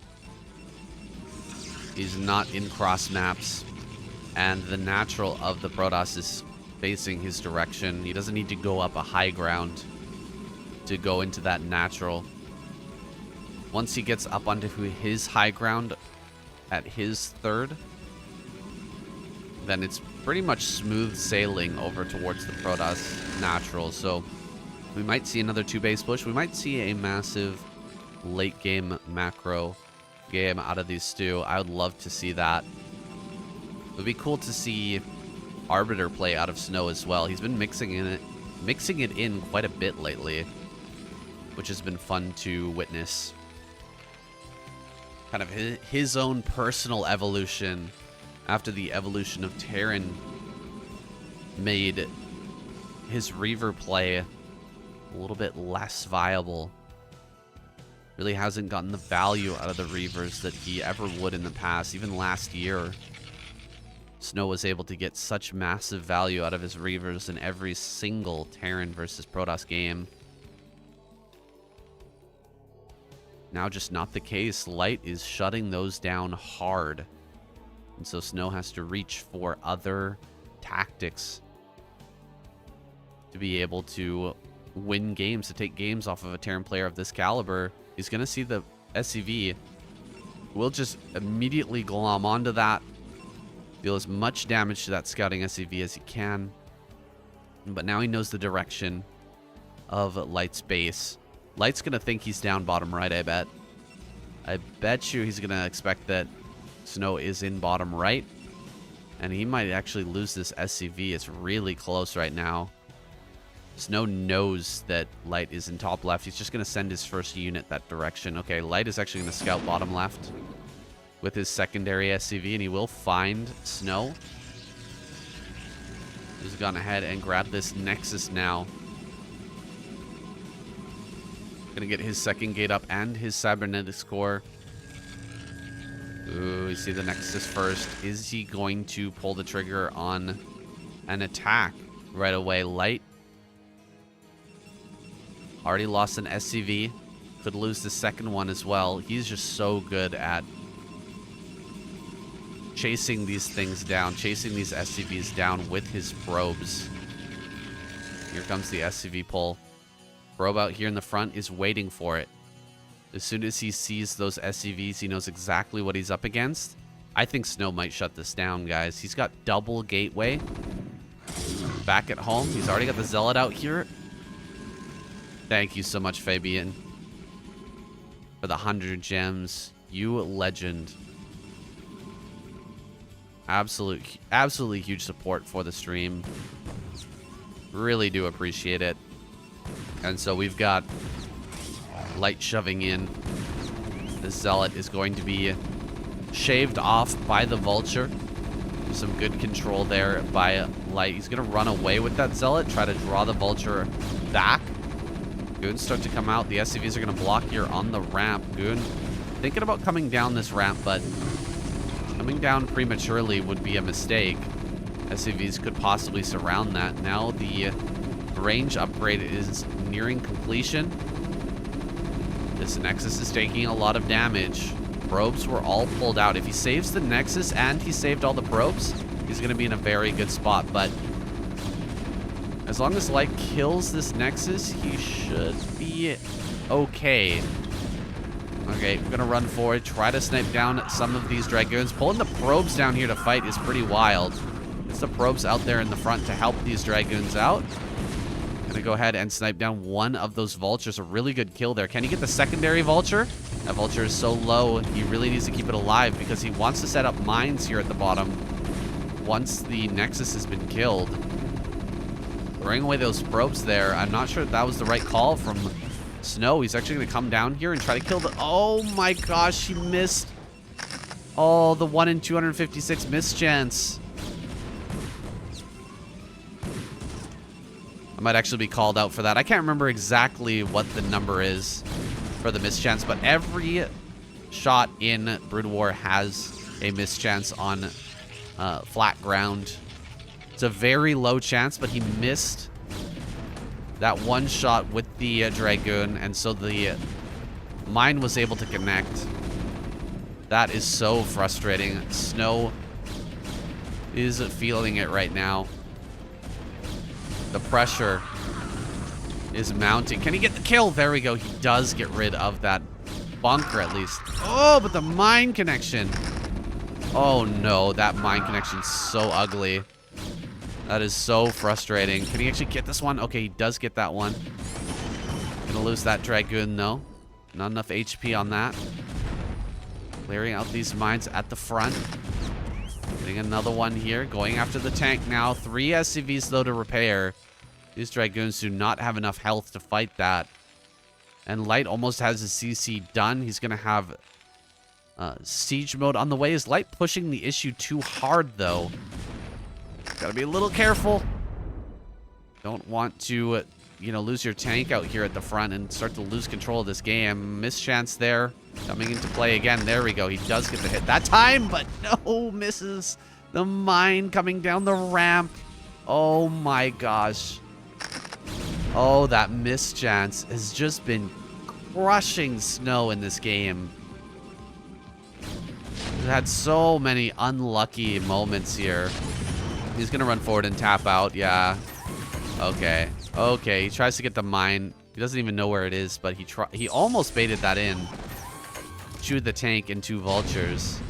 He's not in cross maps, and the natural of the Protoss is facing his direction. He doesn't need to go up a high ground to go into that natural. Once he gets up onto his high ground at his third, then it's pretty much smooth sailing over towards the Protoss natural. So we might see another 2-base push. We might see a massive late game macro game out of these two. I would love to see that. It would be cool to see Arbiter play out of SnOw as well. He's been mixing it in quite a bit lately, which has been fun to witness. Kind of his own personal evolution after the evolution of Terran made his Reaver play a little bit less viable. Really hasn't gotten the value out of the Reavers that he ever would in the past. Even last year, SnOw was able to get such massive value out of his Reavers in every single Terran versus Protoss game. Now just not the case. Light is shutting those down hard. And so SnOw has to reach for other tactics to be able to win games, to take games off of a Terran player of this caliber. He's going to see the SCV. We'll just immediately glom onto that. Deal as much damage to that scouting SCV as he can. But now he knows the direction of Light's base. Light's going to think he's down bottom right, I bet. I bet you he's going to expect that SnOw is in bottom right. And he might actually lose this SCV. It's really close right now. SnOw knows that Light is in top left. He's just going to send his first unit that direction. Okay, Light is actually going to scout bottom left with his secondary SCV, and he will find SnOw. He's gone ahead and grabbed this Nexus now. Gonna get his second gate up and his cybernetics core. Ooh, we see the Nexus first. Is he going to pull the trigger on an attack right away? Light already lost an SCV. Could lose the second one as well. He's just so good at chasing these things down, chasing these SCVs down with his probes. Here comes the SCV pull. Probe out here in the front is waiting for it. As soon as he sees those SCVs, he knows exactly what he's up against. I think SnOw might shut this down, guys. He's got double gateway. Back at home. He's already got the Zealot out here. Thank you so much, Fabian, for the 100 gems. You legend. Absolutely huge support for the stream. Really do appreciate it. And so we've got Light shoving in. The Zealot is going to be shaved off by the Vulture. Some good control there by Light. He's going to run away with that Zealot, try to draw the Vulture back. Goons start to come out. The SCVs are going to block here on the ramp. Goon thinking about coming down this ramp, but coming down prematurely would be a mistake. SCVs could possibly surround that. Now the range upgrade is nearing completion. This Nexus is taking a lot of damage. Probes were all pulled out. If he saves the Nexus and he saved all the probes, he's going to be in a very good spot. But as long as Light kills this Nexus, he should be okay. Okay, we're gonna run forward, try to snipe down some of these Dragoons. Pulling the probes down here to fight is pretty wild. It's the probes out there in the front to help these Dragoons out. Gonna go ahead and snipe down one of those vultures. A really good kill there. Can he get the secondary vulture? That vulture is so low, he really needs to keep it alive because he wants to set up mines here at the bottom once the Nexus has been killed. Throwing away those probes there. I'm not sure if that was the right call from SnOw. He's actually going to come down here and try to kill the... Oh my gosh, he missed. Oh, the 1 in 256 miss chance. I might actually be called out for that. I can't remember exactly what the number is for the miss chance, but every shot in Broodwar has a miss chance on flat ground. It's a very low chance, but he missed that one shot with the Dragoon, and so the mine was able to connect. That is so frustrating. SnOw is feeling it right now. The pressure is mounting. Can he get the kill? There we go. He does get rid of that bunker at least. Oh, but the mine connection. Oh no, that mine connection's so ugly. That is so frustrating. Can he actually get this one? Okay, he does get that one. Gonna lose that Dragoon though. Not enough HP on that. Clearing out these mines at the front. Getting another one here. Going after the tank now. 3 SCVs though to repair. These Dragoons do not have enough health to fight that. And Light almost has his CC done. He's gonna have siege mode on the way. Is Light pushing the issue too hard though? Gotta be a little careful. Don't want to, you know, lose your tank out here at the front and start to lose control of this game. Miss chance there. Coming into play again. There we go. He does get the hit that time, but no, misses. The mine coming down the ramp. Oh my gosh. Oh, that miss chance has just been crushing SnOw in this game. He's had so many unlucky moments here. He's going to run forward and tap out. Yeah. Okay. Okay. He tries to get the mine. He doesn't even know where it is, but he almost baited that in. Chewed the tank and 2 vultures.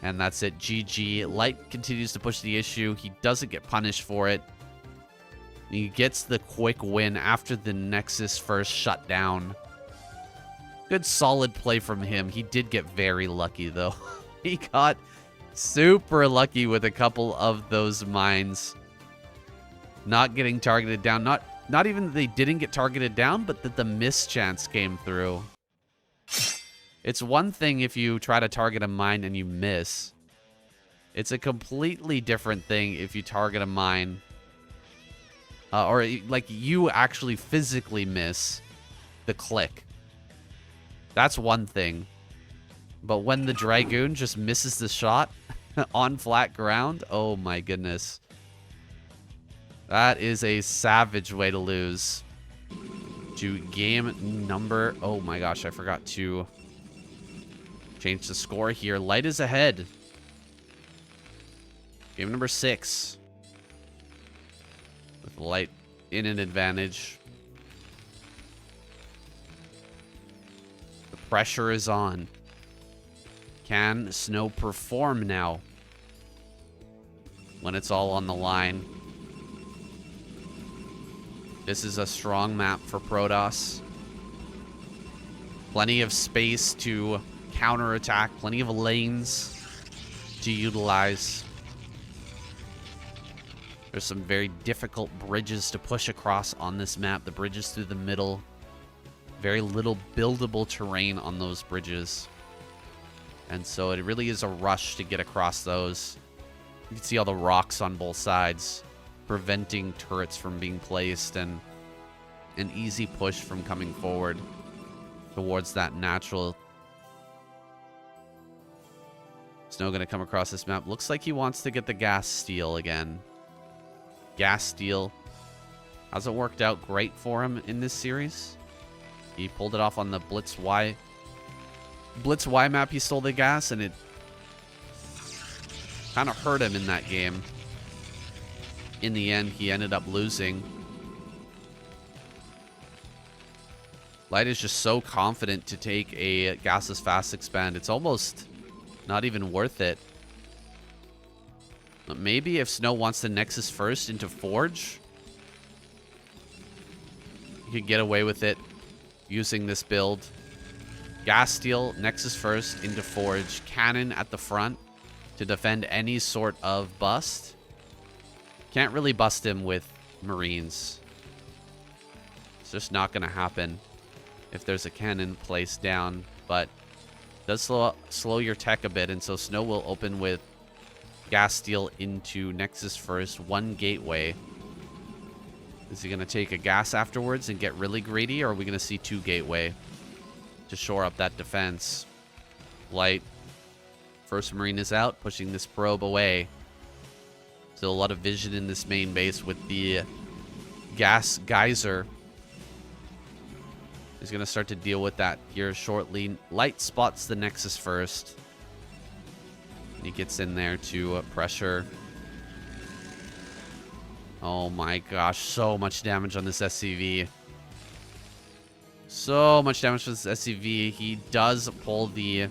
And that's it. GG. Light continues to push the issue. He doesn't get punished for it. He gets the quick win after the Nexus first shut down. Good solid play from him. He did get very lucky, though. He got super lucky with a couple of those mines. Not getting targeted down. Not even that they didn't get targeted down, but that the miss chance came through. It's one thing if you try to target a mine and you miss. It's a completely different thing if you target a mine. Or like you actually physically miss the click. That's one thing. But when the Dragoon just misses the shot on flat ground, oh my goodness. That is a savage way to lose. To game number... Oh my gosh, I forgot to change the score here. Light is ahead. Game number 6. With Light in an advantage. The pressure is on. Can SnOw perform now? When it's all on the line. This is a strong map for Protoss. Plenty of space to counterattack. Plenty of lanes to utilize. There's some very difficult bridges to push across on this map. The bridges through the middle. Very little buildable terrain on those bridges. And so it really is a rush to get across those. You can see all the rocks on both sides, preventing turrets from being placed and an easy push from coming forward towards that natural. SnOw going to come across this map. Looks like he wants to get the gas steal again. Gas steal hasn't worked out great for him in this series. He pulled it off on the Blitz Y map. He stole the gas and it kind of hurt him in that game. In the end, he ended up losing. Light is just so confident to take a gasless fast expand. It's almost not even worth it. But maybe if SnOw wants the Nexus first into Forge, you could get away with it using this build. Gas Steel, Nexus first into Forge, Cannon at the front to defend any sort of bust. Can't really bust him with Marines. It's just not going to happen if there's a cannon placed down, but it does slow your tech a bit, and so SnOw will open with Gas Steel into Nexus first, 1 gateway. Is he going to take a gas afterwards and get really greedy, or are we going to see 2 gateway to shore up that defense? Light. First Marine is out, pushing this probe away. Still a lot of vision in this main base with the gas geyser. He's going to start to deal with that here shortly. Light spots the Nexus first. He gets in there to pressure. Oh my gosh, so much damage on this SCV. So much damage for this SCV. He does pull the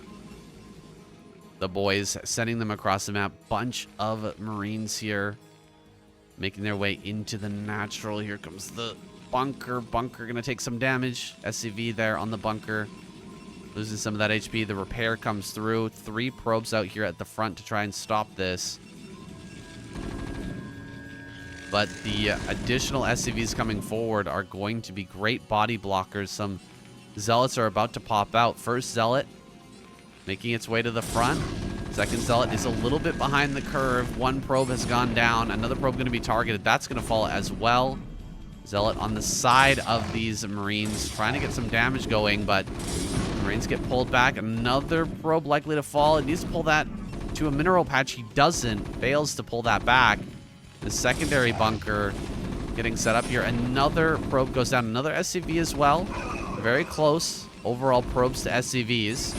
boys, sending them across the map. Bunch of Marines here, making their way into the natural. Here comes the bunker. Bunker gonna take some damage. SCV there on the bunker, losing some of that HP. The repair comes through. 3 probes out here at the front to try and stop this. But the additional SCVs coming forward are going to be great body blockers. Some Zealots are about to pop out. First Zealot making its way to the front. Second Zealot is a little bit behind the curve. 1 probe has gone down. Another probe going to be targeted. That's going to fall as well. Zealot on the side of these Marines, trying to get some damage going, but Marines get pulled back. Another probe likely to fall. It needs to pull that to a mineral patch. He doesn't. Fails to pull that back. The secondary bunker getting set up here. Another probe goes down. Another SCV as well. Very close. Overall probes to SCVs.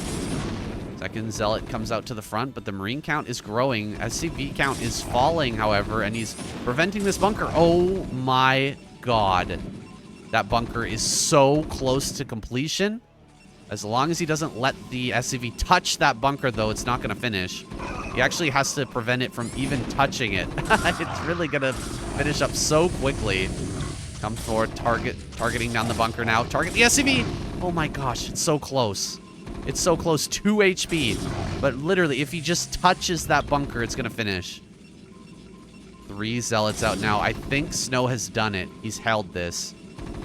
Second Zealot comes out to the front, but the Marine count is growing. SCV count is falling, however, and he's preventing this bunker. Oh my god. That bunker is so close to completion. As long as he doesn't let the SCV touch that bunker, though, it's not going to finish. He actually has to prevent it from even touching it. It's really going to finish up so quickly. Comes forward, targeting down the bunker now. Target the SCV! Oh my gosh, it's so close. It's so close. 2 HP. But literally, if he just touches that bunker, it's going to finish. 3 Zealots out now. I think SnOw has done it. He's held this.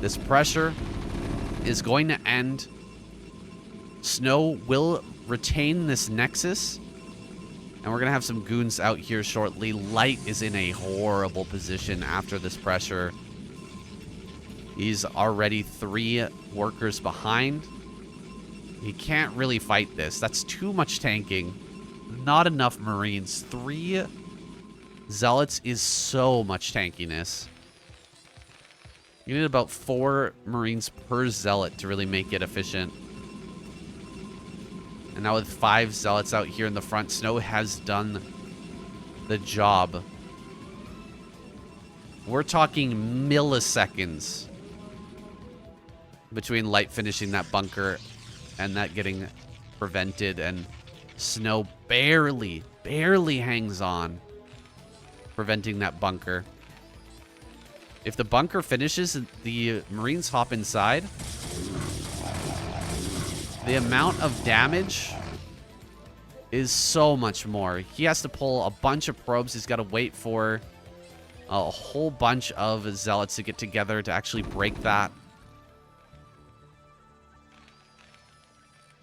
This pressure is going to end. SnOw will retain this Nexus. And we're going to have some goons out here shortly. Light is in a horrible position after this pressure. He's already 3 workers behind. He can't really fight this. That's too much tanking. Not enough Marines. 3 Zealots is so much tankiness. You need about 4 Marines per Zealot to really make it efficient. And now with 5 Zealots out here in the front, SnOw has done the job. We're talking milliseconds between Light finishing that bunker and that getting prevented, and SnOw barely hangs on, preventing that bunker. If the bunker finishes, the Marines hop inside. The amount of damage is so much more. He has to pull a bunch of probes. He's got to wait for a whole bunch of Zealots to get together to actually break that.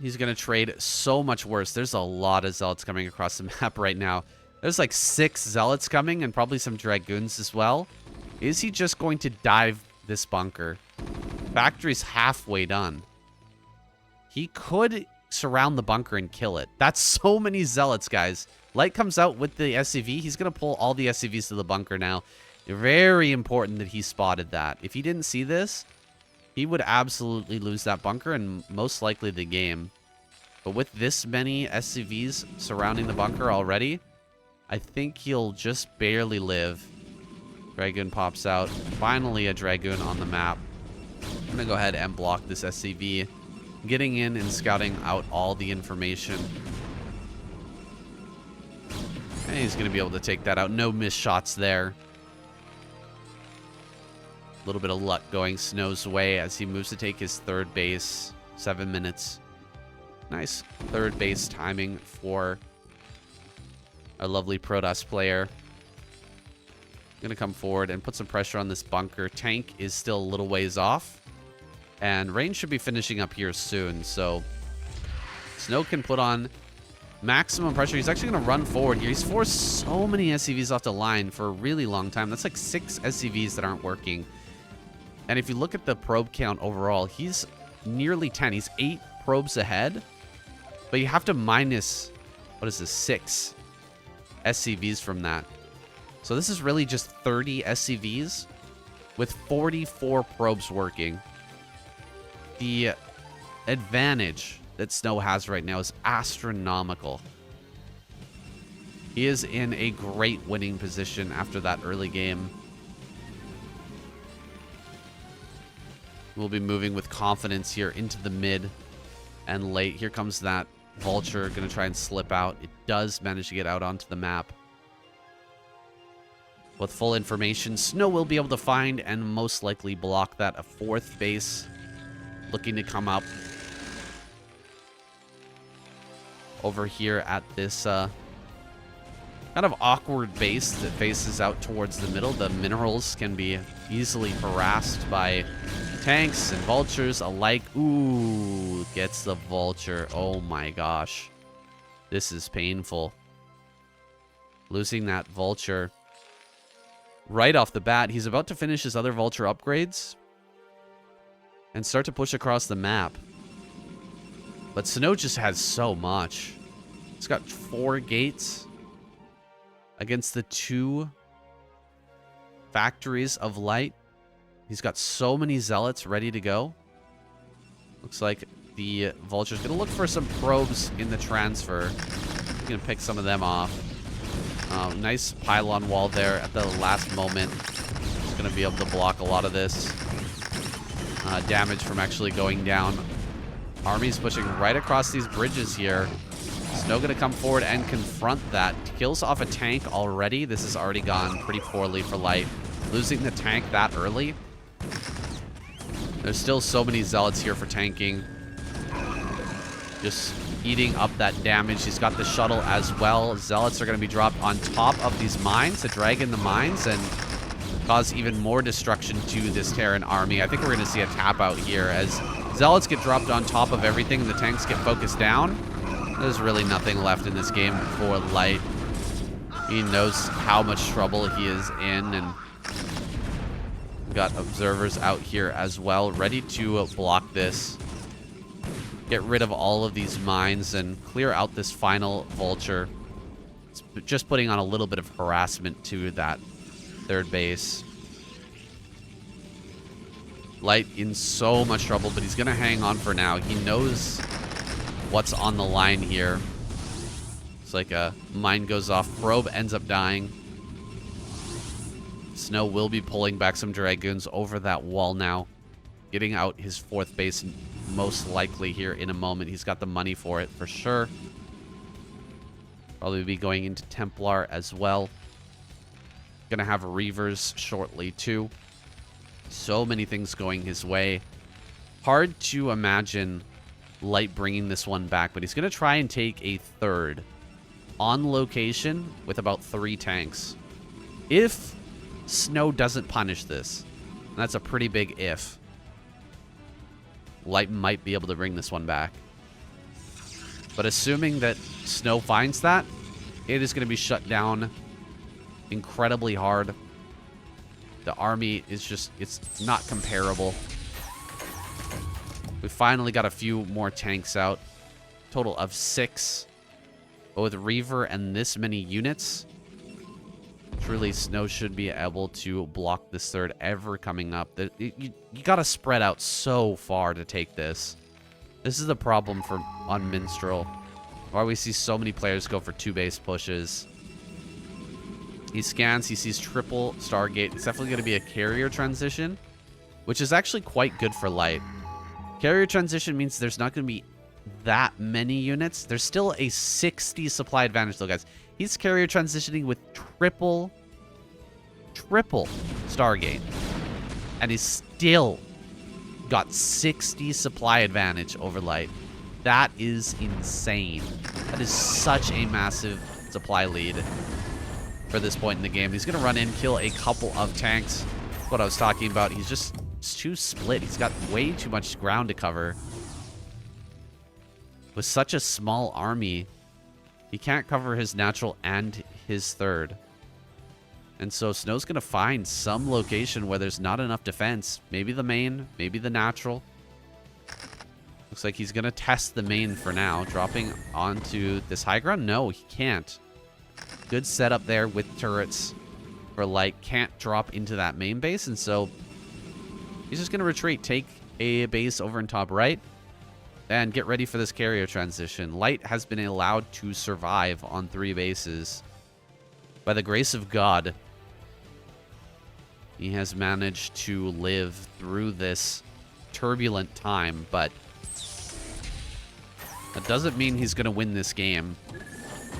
He's going to trade so much worse. There's a lot of Zealots coming across the map right now. There's like 6 Zealots coming and probably some Dragoons as well. Is he just going to dive this bunker? Factory's halfway done. He could surround the bunker and kill it. That's so many Zealots, guys. Light comes out with the SCV. He's going to pull all the SCVs to the bunker now. Very important that he spotted that. If he didn't see this, he would absolutely lose that bunker and most likely the game. But with this many SCVs surrounding the bunker already, I think he'll just barely live. Dragoon pops out. Finally a Dragoon on the map. going to go ahead and block this SCV. Getting in and scouting out all the information. And he's going to be able to take that out. No missed shots there. A little bit of luck going SnOw's way as he moves to take his third base. 7 minutes. Nice third base timing for our lovely Protoss player. Going to come forward and put some pressure on this bunker. Tank is still a little ways off. And range should be finishing up here soon. So SnOw can put on maximum pressure. He's actually going to run forward here. He's forced so many SCVs off the line for a really long time. That's like 6 SCVs that aren't working. And if you look at the probe count overall, he's nearly 10. He's 8 probes ahead. But you have to minus, what is this, 6 SCVs from that. So this is really just 30 SCVs with 44 probes working. The advantage that SnOw has right now is astronomical. He is in a great winning position after that early game. We'll be moving with confidence here into the mid and late. Here comes that Vulture, going to try and slip out. It does manage to get out onto the map. With full information, SnOw will be able to find and most likely block that. A 4th base looking to come up over here at this kind of awkward base that faces out towards the middle. The minerals can be easily harassed by tanks and vultures alike. Ooh, gets the vulture. Oh my gosh. This is painful. Losing that vulture right off the bat. He's about to finish his other vulture upgrades and start to push across the map. But SnOw just has so much. He's got 4 gates against the 2 factories of light. He's got so many zealots ready to go. Looks like the vulture's going to look for some probes in the transfer. He's going to pick some of them off. Nice pylon wall there at the last moment. He's going to be able to block a lot of this damage from actually going down. Army's pushing right across these bridges here. SnOw going to come forward and confront that. Kills off a tank already. This has already gone pretty poorly for light. Losing the tank that early. There's still so many zealots here for tanking. Just eating up that damage. He's got the shuttle as well. Zealots are going to be dropped on top of these mines to drag in the mines and cause even more destruction to this Terran army. I think we're going to see a tap out here as zealots get dropped on top of everything and the tanks get focused down. There's really nothing left in this game for light. He knows how much trouble he is in, and we've got observers out here as well, ready to block this. Get rid of all of these mines and clear out this final vulture. It's just putting on a little bit of harassment to that 3rd base. Light in so much trouble, but he's going to hang on for now. He knows what's on the line here. It's like a mine goes off. Probe ends up dying. SnOw will be pulling back some Dragoons over that wall now. Getting out his 4th base most likely here in a moment. He's got the money for it for sure. Probably be going into Templar as well. Gonna have Reavers shortly too. So many things going his way. Hard to imagine Light bringing this one back, but he's gonna try and take a 3rd on location with about 3 tanks. If SnOw doesn't punish this, and that's a pretty big if, Light might be able to bring this one back. But assuming that SnOw finds that, it is going to be shut down incredibly hard. The army is just, it's not comparable. We finally got a few more tanks out. Total of 6. But with Reaver and this many units, truly SnOw should be able to block this 3rd ever coming up. You got to spread out so far to take this. This is the problem on Minstrel. Why we see so many players go for 2 base pushes. He scans, he sees triple Stargate. It's definitely going to be a carrier transition. which is actually quite good for Light. Carrier transition means there's not going to be that many units. There's still a 60 supply advantage, though, guys. He's carrier transitioning with triple Stargate. And he's still got 60 supply advantage over Light. That is insane. That is such a massive supply lead for this point in the game. He's going to run in, kill a couple of tanks. That's what I was talking about. He's just too split. He's got way too much ground to cover. With such a small army, he can't cover his natural and his third. And so SnOw's going to find some location where there's not enough defense. Maybe the main, maybe the natural. Looks like he's going to test the main for now. Dropping onto this high ground? No, he can't. Good setup there with turrets for Light. Can't drop into that main base. And so he's just going to retreat. Take a base over in top right. And get ready for this carrier transition. Light has been allowed to survive on 3 bases. By the grace of God, he has managed to live through this turbulent time, but that doesn't mean he's going to win this game.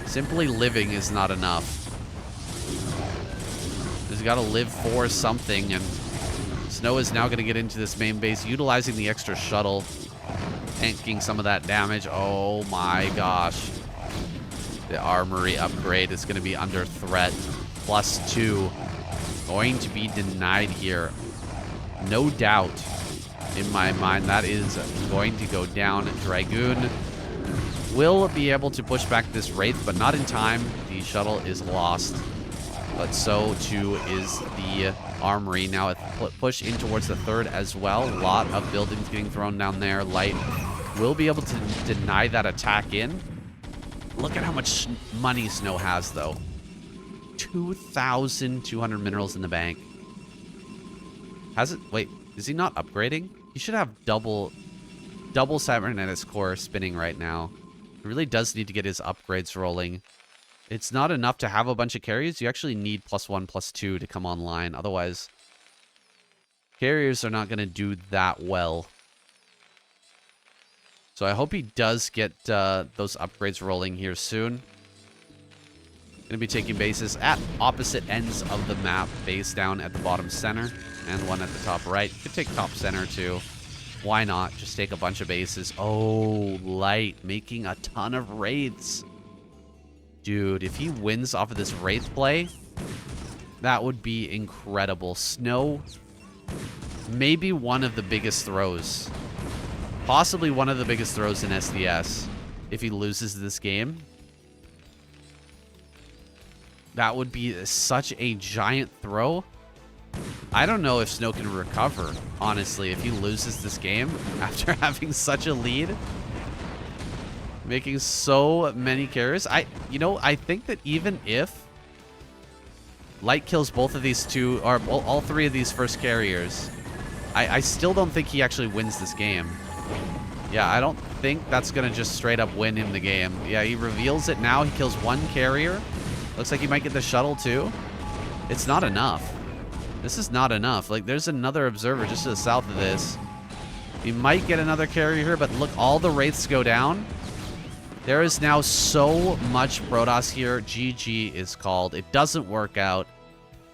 Simply living is not enough. He's got to live for something, and SnOw is now going to get into this main base, utilizing the extra shuttle, tanking some of that damage. Oh my gosh. The armory upgrade is going to be under threat. +2. Going to be denied here. No doubt in my mind that is going to go down. Dragoon will be able to push back this Wraith, but not in time. The shuttle is lost. But so too is the armory. Now a push in towards the third as well. A lot of buildings getting thrown down there. Light will be able to deny that attack in. Look at how much money SnOw has, though. 2,200 minerals in the bank. Has it? Wait, is he not upgrading? He should have double cybernetics core spinning right now. He really does need to get his upgrades rolling. It's not enough to have a bunch of carriers. You actually need +1, +2 to come online. Otherwise, carriers are not going to do that well. So I hope he does get those upgrades rolling here soon. Going to be taking bases at opposite ends of the map. Base down at the bottom center and one at the top right. Could take top center too. Why not? Just take a bunch of bases. Oh, Light making a ton of Wraiths. Dude, if he wins off of this Wraith play, that would be incredible. SnOw, maybe one of the biggest throws. Possibly one of the biggest throws in SDS if he loses this game. That would be such a giant throw. I don't know if SnOw can recover, honestly, if he loses this game after having such a lead. Making so many carriers. I think that even if Light kills both of these two, or all 3 of these first carriers, I still don't think he actually wins this game. Yeah, I don't think that's going to just straight up win him the game. Yeah, he reveals it now. He kills 1 carrier. Looks like he might get the shuttle too. It's not enough. This is not enough. Like, there's another observer just to the south of this. He might get another carrier here, but look, all the Wraiths go down. There is now so much Protoss here. GG is called. It doesn't work out.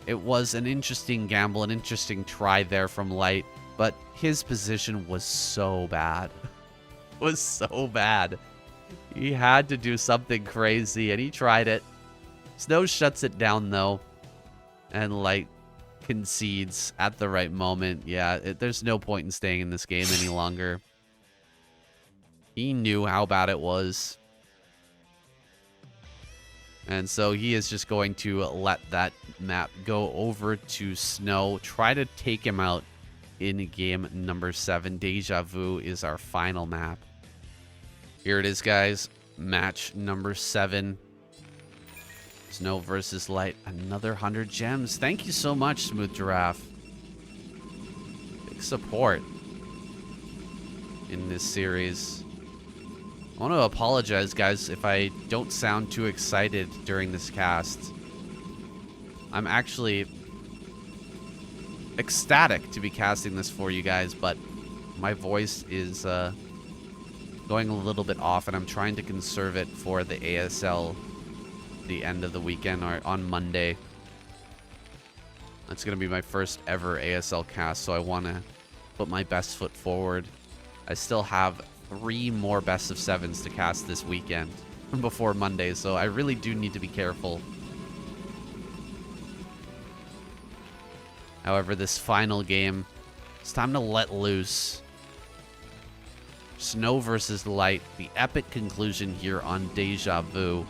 It was an interesting gamble, an interesting try there from Light, but his position was so bad. Was so bad. He had to do something crazy, and he tried it. SnOw shuts it down, though, and Light concedes at the right moment. Yeah, there's no point in staying in this game any longer. He knew how bad it was. And so he is just going to let that map go over to SnOw. Try to take him out in game number 7. Deja Vu is our final map. Here it is, guys. Match number 7. SnOw versus Light. Another 100 gems. Thank you so much, Smooth Giraffe. Big support in this series. I want to apologize, guys, if I don't sound too excited during this cast. I'm actually ecstatic to be casting this for you guys, but my voice is going a little bit off, and I'm trying to conserve it for the ASL, the end of the weekend, or on Monday. That's going to be my first ever ASL cast, so I want to put my best foot forward. I still have 3 more best of 7s to cast this weekend before Monday, so I really do need to be careful. However, this final game, it's time to let loose. SnOw versus Light, the epic conclusion here on Deja Vu.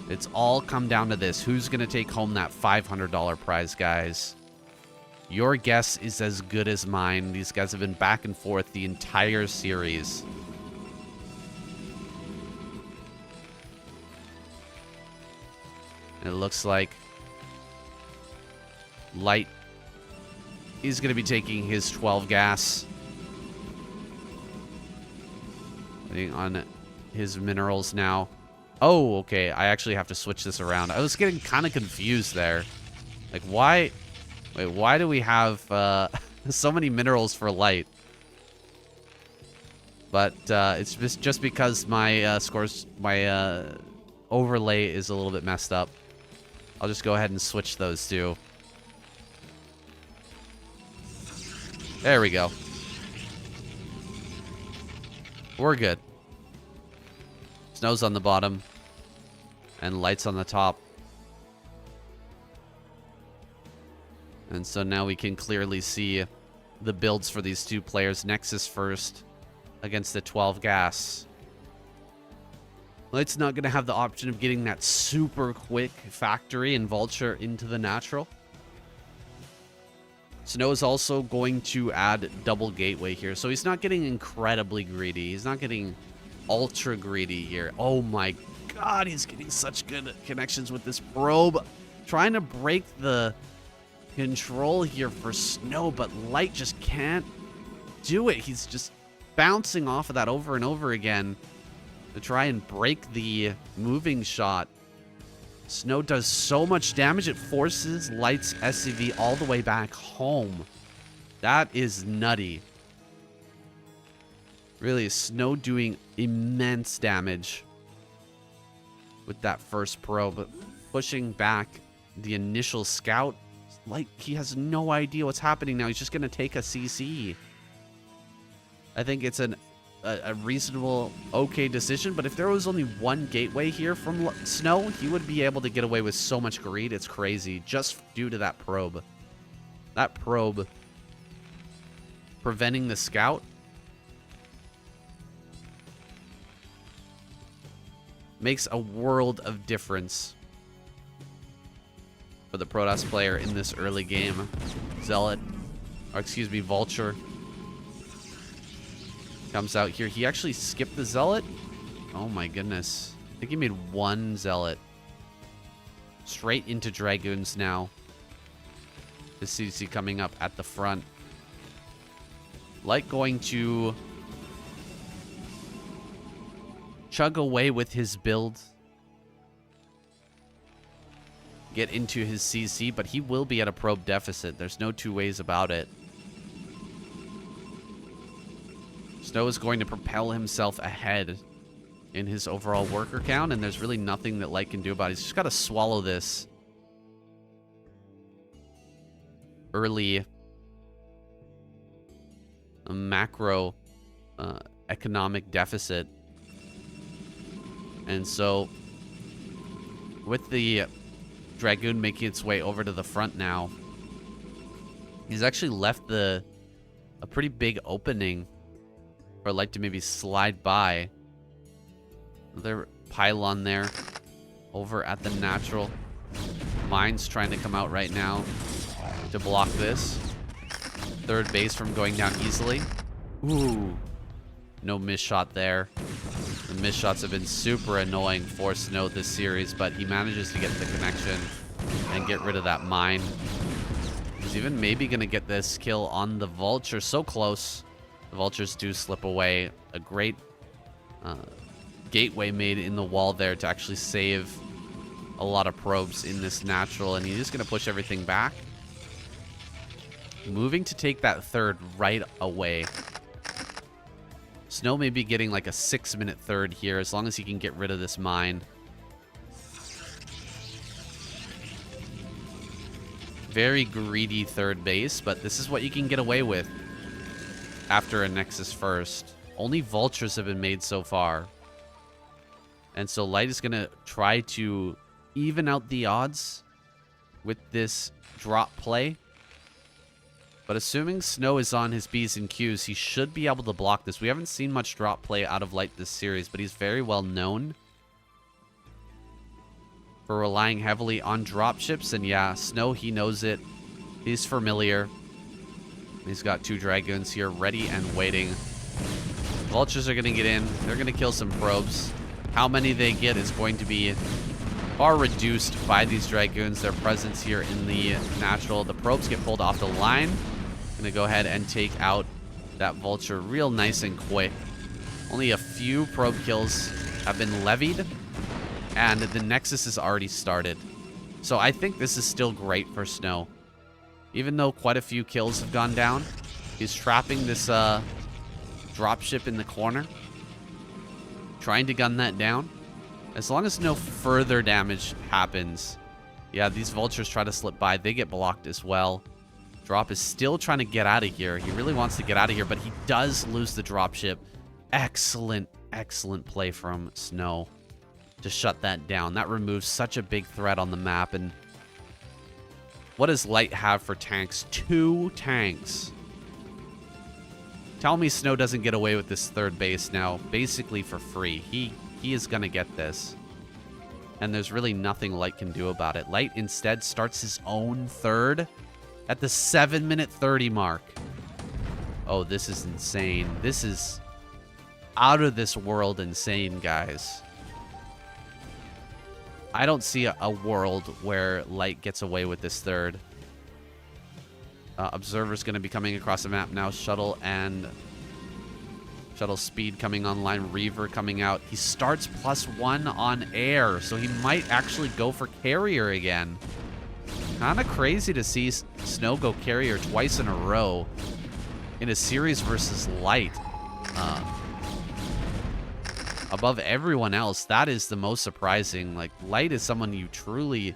It's all come down to this. Who's going to take home that $500 prize, guys? Your guess is as good as mine. These guys have been back and forth the entire series. And it looks like Light is going to be taking his 12 gas. Waiting on his minerals now. Oh, okay. I actually have to switch this around. I was getting kind of confused there. Like, why... Wait, why do we have so many minerals for Light? But it's just because my my overlay is a little bit messed up. I'll just go ahead and switch those two. There we go. We're good. SnOw's on the bottom, and Light's on the top. And so now we can clearly see the builds for these two players. Nexus first against the 12 gas. Light's not going to have the option of getting that super quick factory and Vulture into the natural. SnOw is also going to add double gateway here. So he's not getting incredibly greedy. He's not getting ultra greedy here. Oh my god, he's getting such good connections with this probe. Trying to break the control here for SnOw, but Light just can't do it. He's just bouncing off of that over and over again to try and break the moving shot. SnOw does so much damage, it forces Light's SCV all the way back home. That is nutty. Really, SnOw doing immense damage with that first probe, pushing back the initial scout. Like, he has no idea what's happening now. He's just going to take a CC. I think it's a reasonable, okay decision. But if there was only one gateway here from SnOw, he would be able to get away with so much greed. It's crazy. Just due to that probe. That probe preventing the scout makes a world of difference for the Protoss player in this early game. Zealot, or excuse me, Vulture comes out here. He actually skipped the Zealot. Oh my goodness. I think he made one Zealot. Straight into Dragoons now. The CDC coming up at the front. Light going to chug away with his build. Get into his CC, but he will be at a probe deficit. There's no two ways about it. SnOw is going to propel himself ahead in his overall worker count, and there's really nothing that Light can do about it. He's just got to swallow this early macro economic deficit. And so with the Dragoon making its way over to the front now, he's actually left a pretty big opening for Light to maybe slide by. Another pylon there over at the natural. Mine's trying to come out right now to block this. Third base from going down easily. Ooh. No miss shot there. The miss shots have been super annoying for SnOw this series, but he manages to get the connection and get rid of that mine. He's even maybe going to get this kill on the Vulture. So close. The Vultures do slip away. A great gateway made in the wall there to actually save a lot of probes in this natural, and he's just going to push everything back. moving to take that third right away. SnOw may be getting like a 6-minute third here, as long as he can get rid of this mine. Very greedy third base, but this is what you can get away with after a Nexus first. Only vultures have been made so far. And so Light is going to try to even out the odds with this drop play. But assuming SnOw is on his B's and Q's, he should be able to block this. We haven't seen much drop play out of Light this series, but he's very well known for relying heavily on dropships. And yeah, SnOw, he knows it. He's familiar. He's got 2 Dragoons here ready and waiting. Vultures are going to get in. They're going to kill some probes. How many they get is going to be far reduced by these Dragoons. Their presence here in the natural. The probes get pulled off the line. Going to go ahead and take out that Vulture real nice and quick. Only a few probe kills have been levied. And the Nexus is already started. So I think this is still great for SnOw. Even though quite a few kills have gone down, he's trapping this dropship in the corner. Trying to gun that down. As long as no further damage happens. Yeah, these vultures try to slip by. They get blocked as well. Drop is still trying to get out of here. He really wants to get out of here, but he does lose the dropship. Excellent, excellent play from SnOw to shut that down. That removes such a big threat on the map. And what does Light have for tanks? 2 tanks. Tell me SnOw doesn't get away with this third base now, basically for free. He is going to get this. And there's really nothing Light can do about it. Light instead starts his own third at the 7-minute 30 mark. Oh, this is insane. This is out of this world insane, guys. I don't see a world where Light gets away with this third. Observer's going to be coming across the map now. Shuttle and Shuttle Speed coming online. Reaver coming out. He starts +1 on air, so he might actually go for carrier again. Kind of crazy to see SnOw go carrier twice in a row in a series versus Light. Above everyone else, that is the most surprising. Like, Light is someone you truly,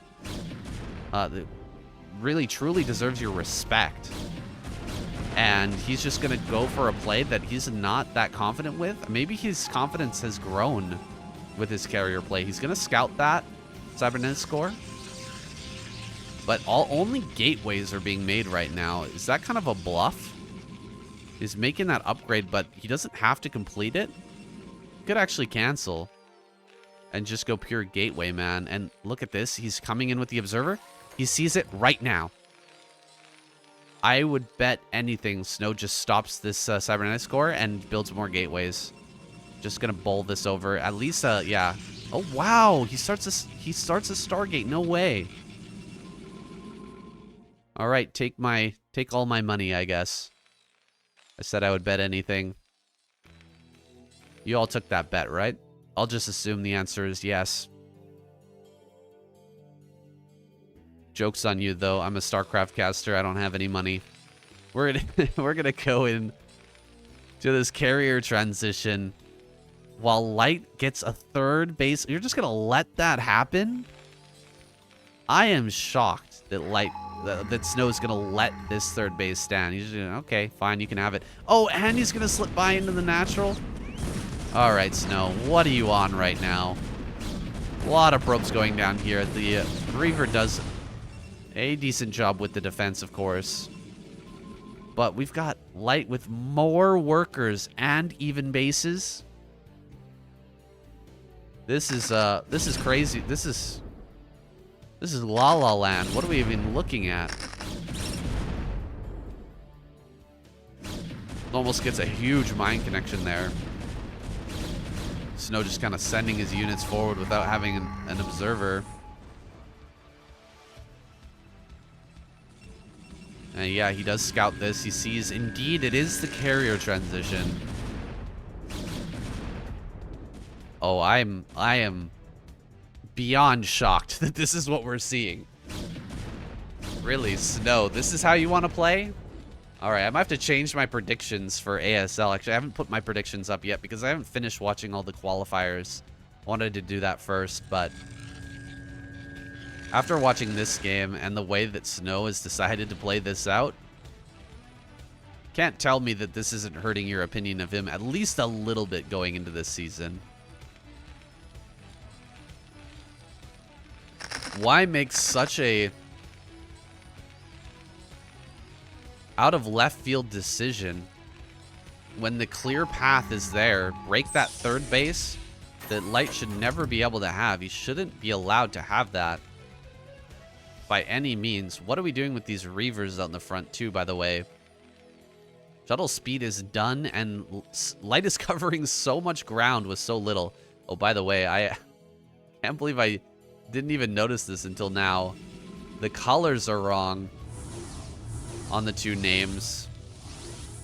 really truly deserves your respect. And he's just going to go for a play that he's not that confident with. Maybe his confidence has grown with his carrier play. He's going to scout that cybernetic score. But only gateways are being made right now. Is that kind of a bluff? He's making that upgrade, but he doesn't have to complete it. Could actually cancel and just go pure gateway, man. And look at this. He's coming in with the observer. He sees it right now. I would bet anything SnOw just stops this cybernetic score and builds more gateways. Just gonna bowl this over. At least, yeah. Oh wow, he starts a Stargate. No way. All right, take all my money, I guess. I said I would bet anything. You all took that bet, right? I'll just assume the answer is yes. Joke's on you, though. I'm a Starcraft caster. I don't have any money. We're gonna go in to this carrier transition while Light gets a third base. You're just gonna let that happen? I am shocked that that SnOw's gonna let this third base stand. He's just gonna, okay, fine, you can have it. Oh, and he's gonna slip by into the natural. All right, SnOw, what are you on right now? A lot of probes going down here. The Reaver does a decent job with the defense, of course. But we've got Light with more workers and even bases. This is crazy. This is La La Land. What are we even looking at? Almost gets a huge mine connection there. SnOw just kind of sending his units forward without having an observer. And yeah, he does scout this. He sees, indeed, it is the carrier transition. Oh, I am beyond shocked that this is what we're seeing. Really, SnOw, this is how you want to play? All right, I might have to change my predictions for ASL. Actually, I haven't put my predictions up yet because I haven't finished watching all the qualifiers. I wanted to do that first, but after watching this game and the way that SnOw has decided to play this out, can't tell me that this isn't hurting your opinion of him at least a little bit going into this season. Why make such a out of left field decision when the clear path is there? Break that third base that Light should never be able to have. He shouldn't be allowed to have that by any means. What are we doing with these Reavers out in the front too, by the way? Shuttle speed is done, and Light is covering so much ground with so little. Oh, by the way, I can't believe I didn't even notice this until now. The colors are wrong on the two names.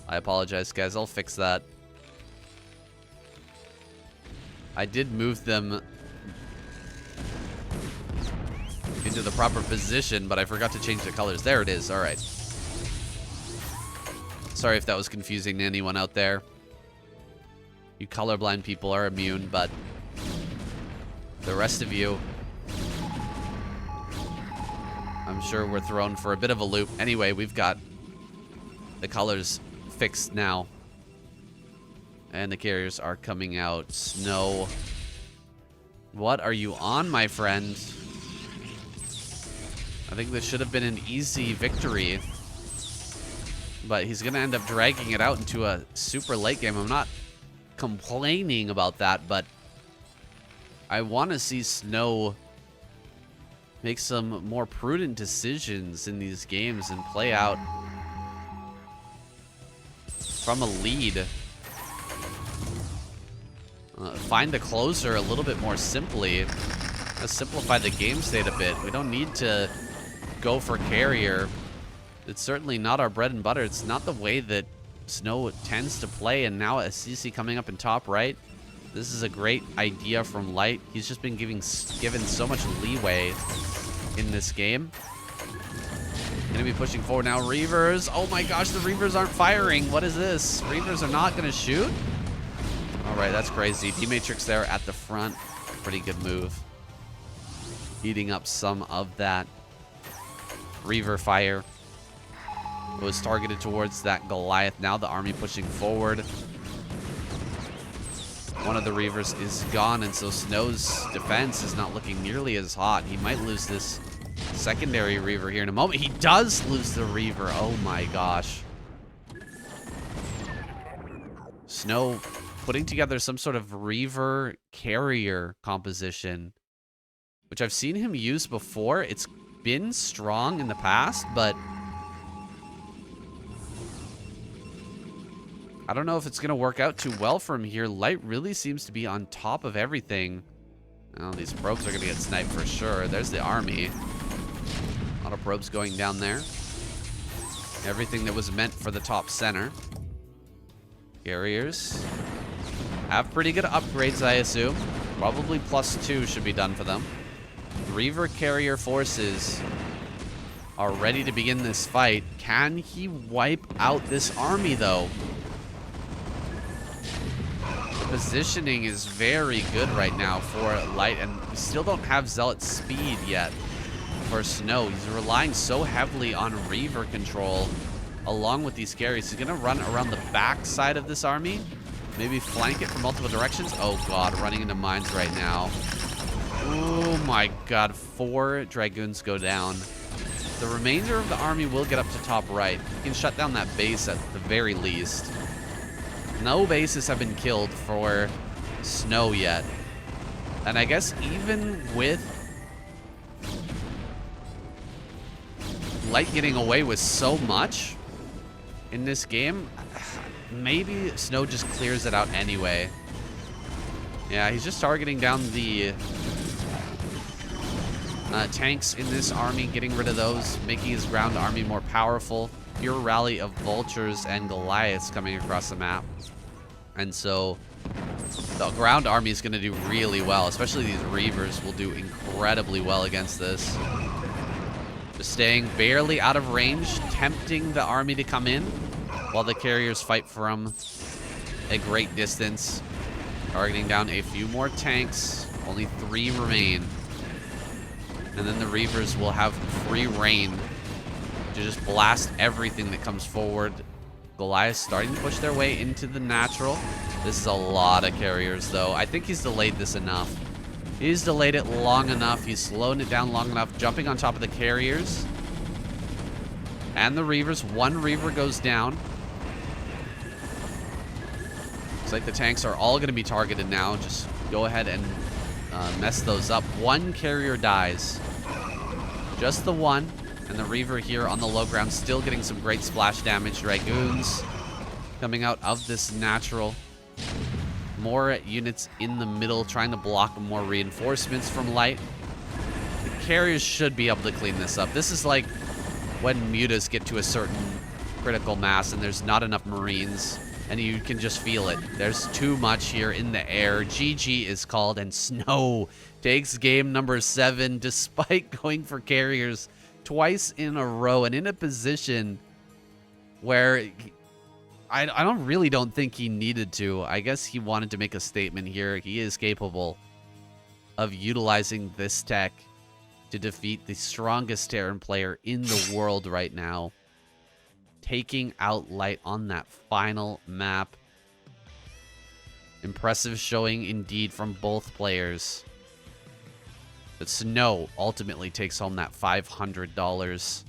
I apologize, guys. I'll fix that. I did move them into the proper position, but I forgot to change the colors. There it is. All right. Sorry if that was confusing to anyone out there. You colorblind people are immune, but the rest of you, I'm sure we're thrown for a bit of a loop. Anyway, we've got the colors fixed now. And the carriers are coming out. SnOw, what are you on, my friend? I think this should have been an easy victory. But he's going to end up dragging it out into a super late game. I'm not complaining about that, but I want to see SnOw make some more prudent decisions in these games and play out from a lead. Find the closer a little bit more simply. Let's simplify the game state a bit. We don't need to go for carrier. It's certainly not our bread and butter. It's not the way that SnOw tends to play. And now SCC coming up in top right. This is a great idea from Light. He's just been given so much leeway in this game. Gonna be pushing forward now. Reavers. Oh my gosh, the Reavers aren't firing. What is this? Reavers are not gonna shoot? All right, that's crazy. D-Matrix there at the front. Pretty good move. Eating up some of that Reaver fire. It was targeted towards that Goliath. Now the army pushing forward. One of the Reavers is gone, and so SnOw's defense is not looking nearly as hot. He might lose this secondary Reaver here in a moment. He does lose the Reaver. Oh my gosh. SnOw putting together some sort of Reaver carrier composition, which I've seen him use before. It's been strong in the past, but I don't know if it's going to work out too well for him here. Light really seems to be on top of everything. Oh, these probes are going to get sniped for sure. There's the army. A lot of probes going down there. Everything that was meant for the top center. Carriers have pretty good upgrades, I assume. Probably +2 should be done for them. Reaver carrier forces are ready to begin this fight. Can he wipe out this army, though? The positioning is very good right now for Light, and we still don't have Zealot speed yet for SnOw. He's relying so heavily on Reaver control along with these carries. He's going to run around the back side of this army, maybe flank it from multiple directions. Oh god, running into mines right now. Oh my god, 4 Dragoons go down. The remainder of the army will get up to top right. He can shut down that base at the very least. No bases have been killed for SnOw yet. And I guess even with Light getting away with so much in this game, maybe SnOw just clears it out anyway. Yeah, he's just targeting down the tanks in this army, getting rid of those, making his ground army more powerful. Pure rally of vultures and Goliaths coming across the map. And so the ground army is going to do really well, especially these Reavers will do incredibly well against this. Just staying barely out of range, tempting the army to come in while the carriers fight from a great distance. Targeting down a few more tanks. Only 3 remain. And then the Reavers will have free reign to just blast everything that comes forward. Goliath starting to push their way into the natural. This is a lot of carriers, though. I think he's delayed this enough. He's delayed it long enough. He's slowing it down long enough. Jumping on top of the carriers. And the Reavers. 1 Reaver goes down. Looks like the tanks are all going to be targeted now. Just go ahead and mess those up. 1 carrier dies. Just the 1. And the Reaver here on the low ground still getting some great splash damage. Dragoons coming out of this natural. More units in the middle trying to block more reinforcements from light. The carriers should be able to clean this up. This is like when mutas get to a certain critical mass and there's not enough Marines. And you can just feel it. There's too much here in the air. GG is called, and SnOw takes game number 7 despite going for carriers twice in a row and in a position where I don't think he needed to. I guess he wanted to make a statement here. He is capable of utilizing this tech to defeat the strongest Terran player in the world right now. Taking out light on that final map. Impressive showing indeed from both players. But SnOw ultimately takes home that $500.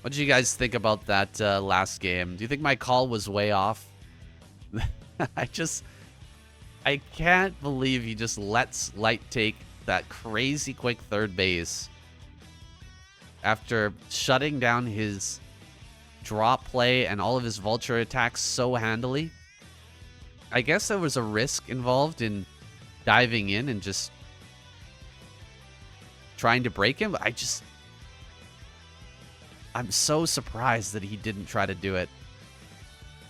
What did you guys think about that last game? Do you think my call was way off? I can't believe he just lets Light take that crazy quick 3rd base after shutting down his drop play and all of his vulture attacks so handily. I guess there was a risk involved in diving in and just trying to break him. I'm so surprised that he didn't try to do it.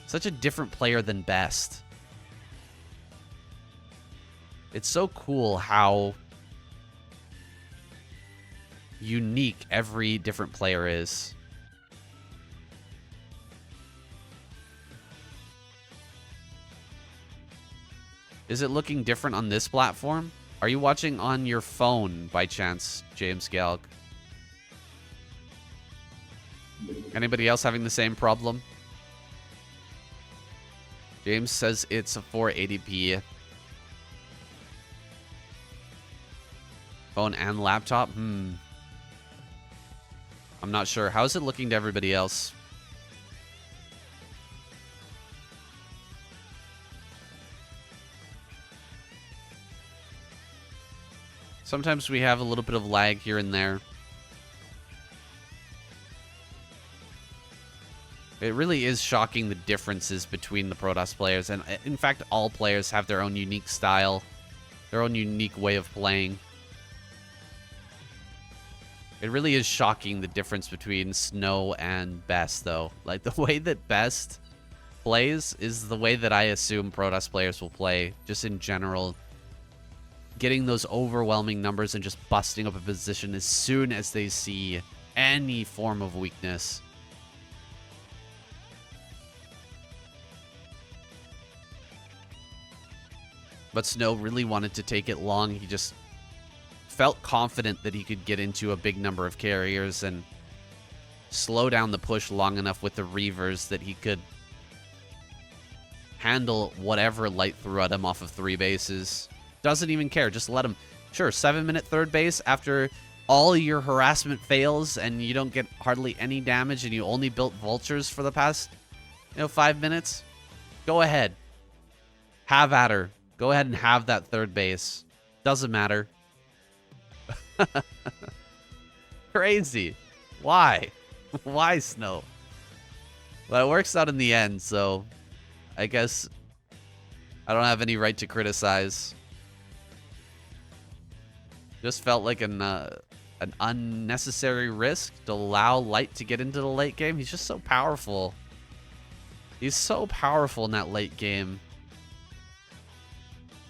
Such a different player than Best. It's so cool how unique every different player is. Is it looking different on this platform? Are you watching on your phone by chance, James Galg? Anybody else having the same problem? James says it's a 480p. Phone and laptop? I'm not sure. How is it looking to everybody else? Sometimes we have a little bit of lag here and there. It really is shocking the differences between the Protoss players. And in fact, all players have their own unique style, their own unique way of playing. It really is shocking the difference between SnOw and Best, though. Like, the way that Best plays is the way that I assume Protoss players will play, just in general. Getting those overwhelming numbers and just busting up a position as soon as they see any form of weakness. But SnOw really wanted to take it long. He just felt confident that he could get into a big number of carriers and slow down the push long enough with the Reavers that he could handle whatever Light threw at him off of 3 bases. Doesn't even care. Just let him. Sure, 7-minute 3rd base after all your harassment fails and you don't get hardly any damage and you only built vultures for the past, 5 minutes. Go ahead. Have at her. Go ahead and have that 3rd base. Doesn't matter. Crazy. Why? Why SnOw? Well, it works out in the end, so I guess I don't have any right to criticize. Just felt like an unnecessary risk to allow Light to get into the late game. He's just so powerful. He's so powerful in that late game.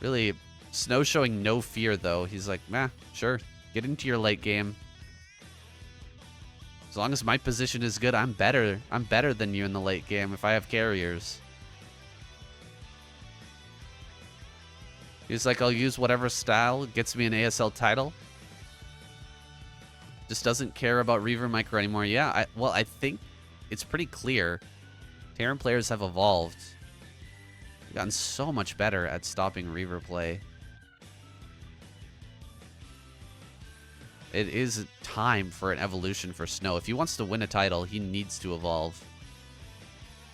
Really, SnOw showing no fear, though. He's like, meh, sure. Get into your late game. As long as my position is good, I'm better. I'm better than you in the late game if I have carriers. He's like, I'll use whatever style gets me an ASL title. Just doesn't care about Reaver Micro anymore. Yeah, well, I think it's pretty clear. Terran players have evolved. They've gotten so much better at stopping Reaver play. It is time for an evolution for SnOw. If he wants to win a title, he needs to evolve.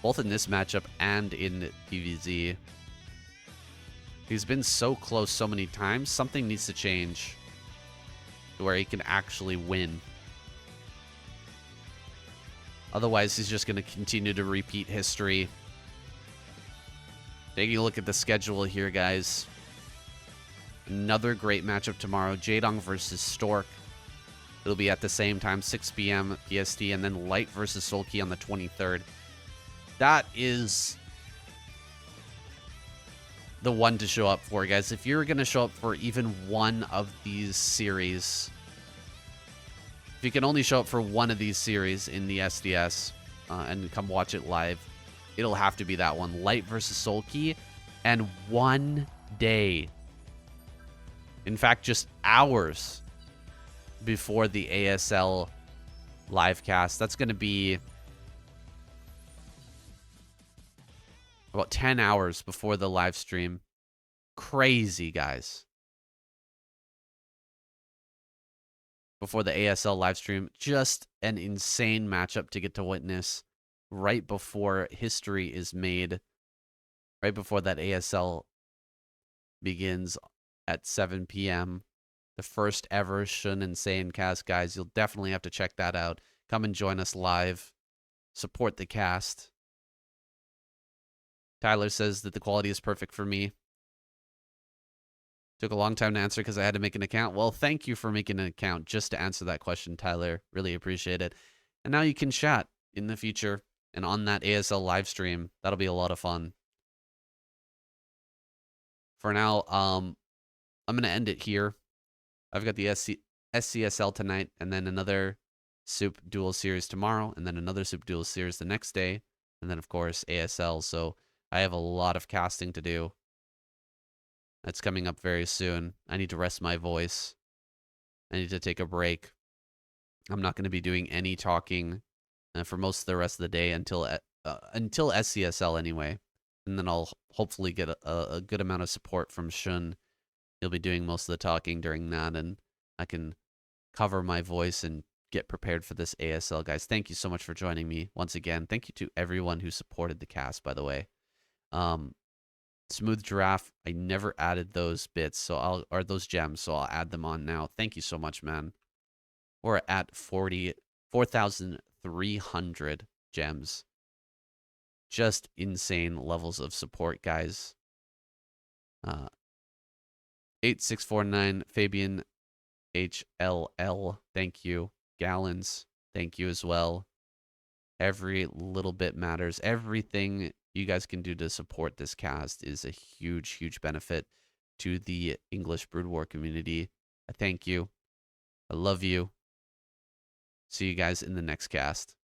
Both in this matchup and in PvZ. He's been so close so many times. Something needs to change to where he can actually win. Otherwise, he's just going to continue to repeat history. Taking a look at the schedule here, guys. Another great matchup tomorrow. Jaedong versus Stork. It'll be at the same time, 6 p.m. PST, and then Light versus Sulky on the 23rd. That is the one to show up for, guys. If you're going to show up for even one of these series, if you can only show up for one of these series in the SDS and come watch it live, it'll have to be that one. Light versus Sulky, and 1 day. In fact, just hours before the ASL live cast. That's going to be about 10 hours before the live stream. Crazy, guys. Before the ASL live stream. Just an insane matchup to get to witness right before history is made. Right before that ASL begins at 7 p.m. The first ever Shun Insane cast, guys. You'll definitely have to check that out. Come and join us live. Support the cast. Tyler says that the quality is perfect for me. Took a long time to answer because I had to make an account. Well, thank you for making an account just to answer that question, Tyler. Really appreciate it. And now you can chat in the future and on that ASL live stream. That'll be a lot of fun. For now, I'm going to end it here. I've got the SCSL tonight, and then another SOOP duel series tomorrow, and then another SOOP duel series the next day, and then, of course, ASL. So I have a lot of casting to do. That's coming up very soon. I need to rest my voice. I need to take a break. I'm not going to be doing any talking for most of the rest of the day until SCSL anyway. And then I'll hopefully get a good amount of support from Shun. He'll be doing most of the talking during that, and I can cover my voice and get prepared for this ASL, guys. Thank you so much for joining me once again. Thank you to everyone who supported the cast, by the way. Smooth Giraffe, I never added those bits, or those gems, so I'll add them on now. Thank you so much, man. We're at 4,300 gems. Just insane levels of support, guys. 8649 Fabian HLL, thank you. Gallons, thank you as well. Every little bit matters. Everything you guys can do to support this cast is a huge, huge benefit to the English Broodwar community. I thank you. I love you. See you guys in the next cast.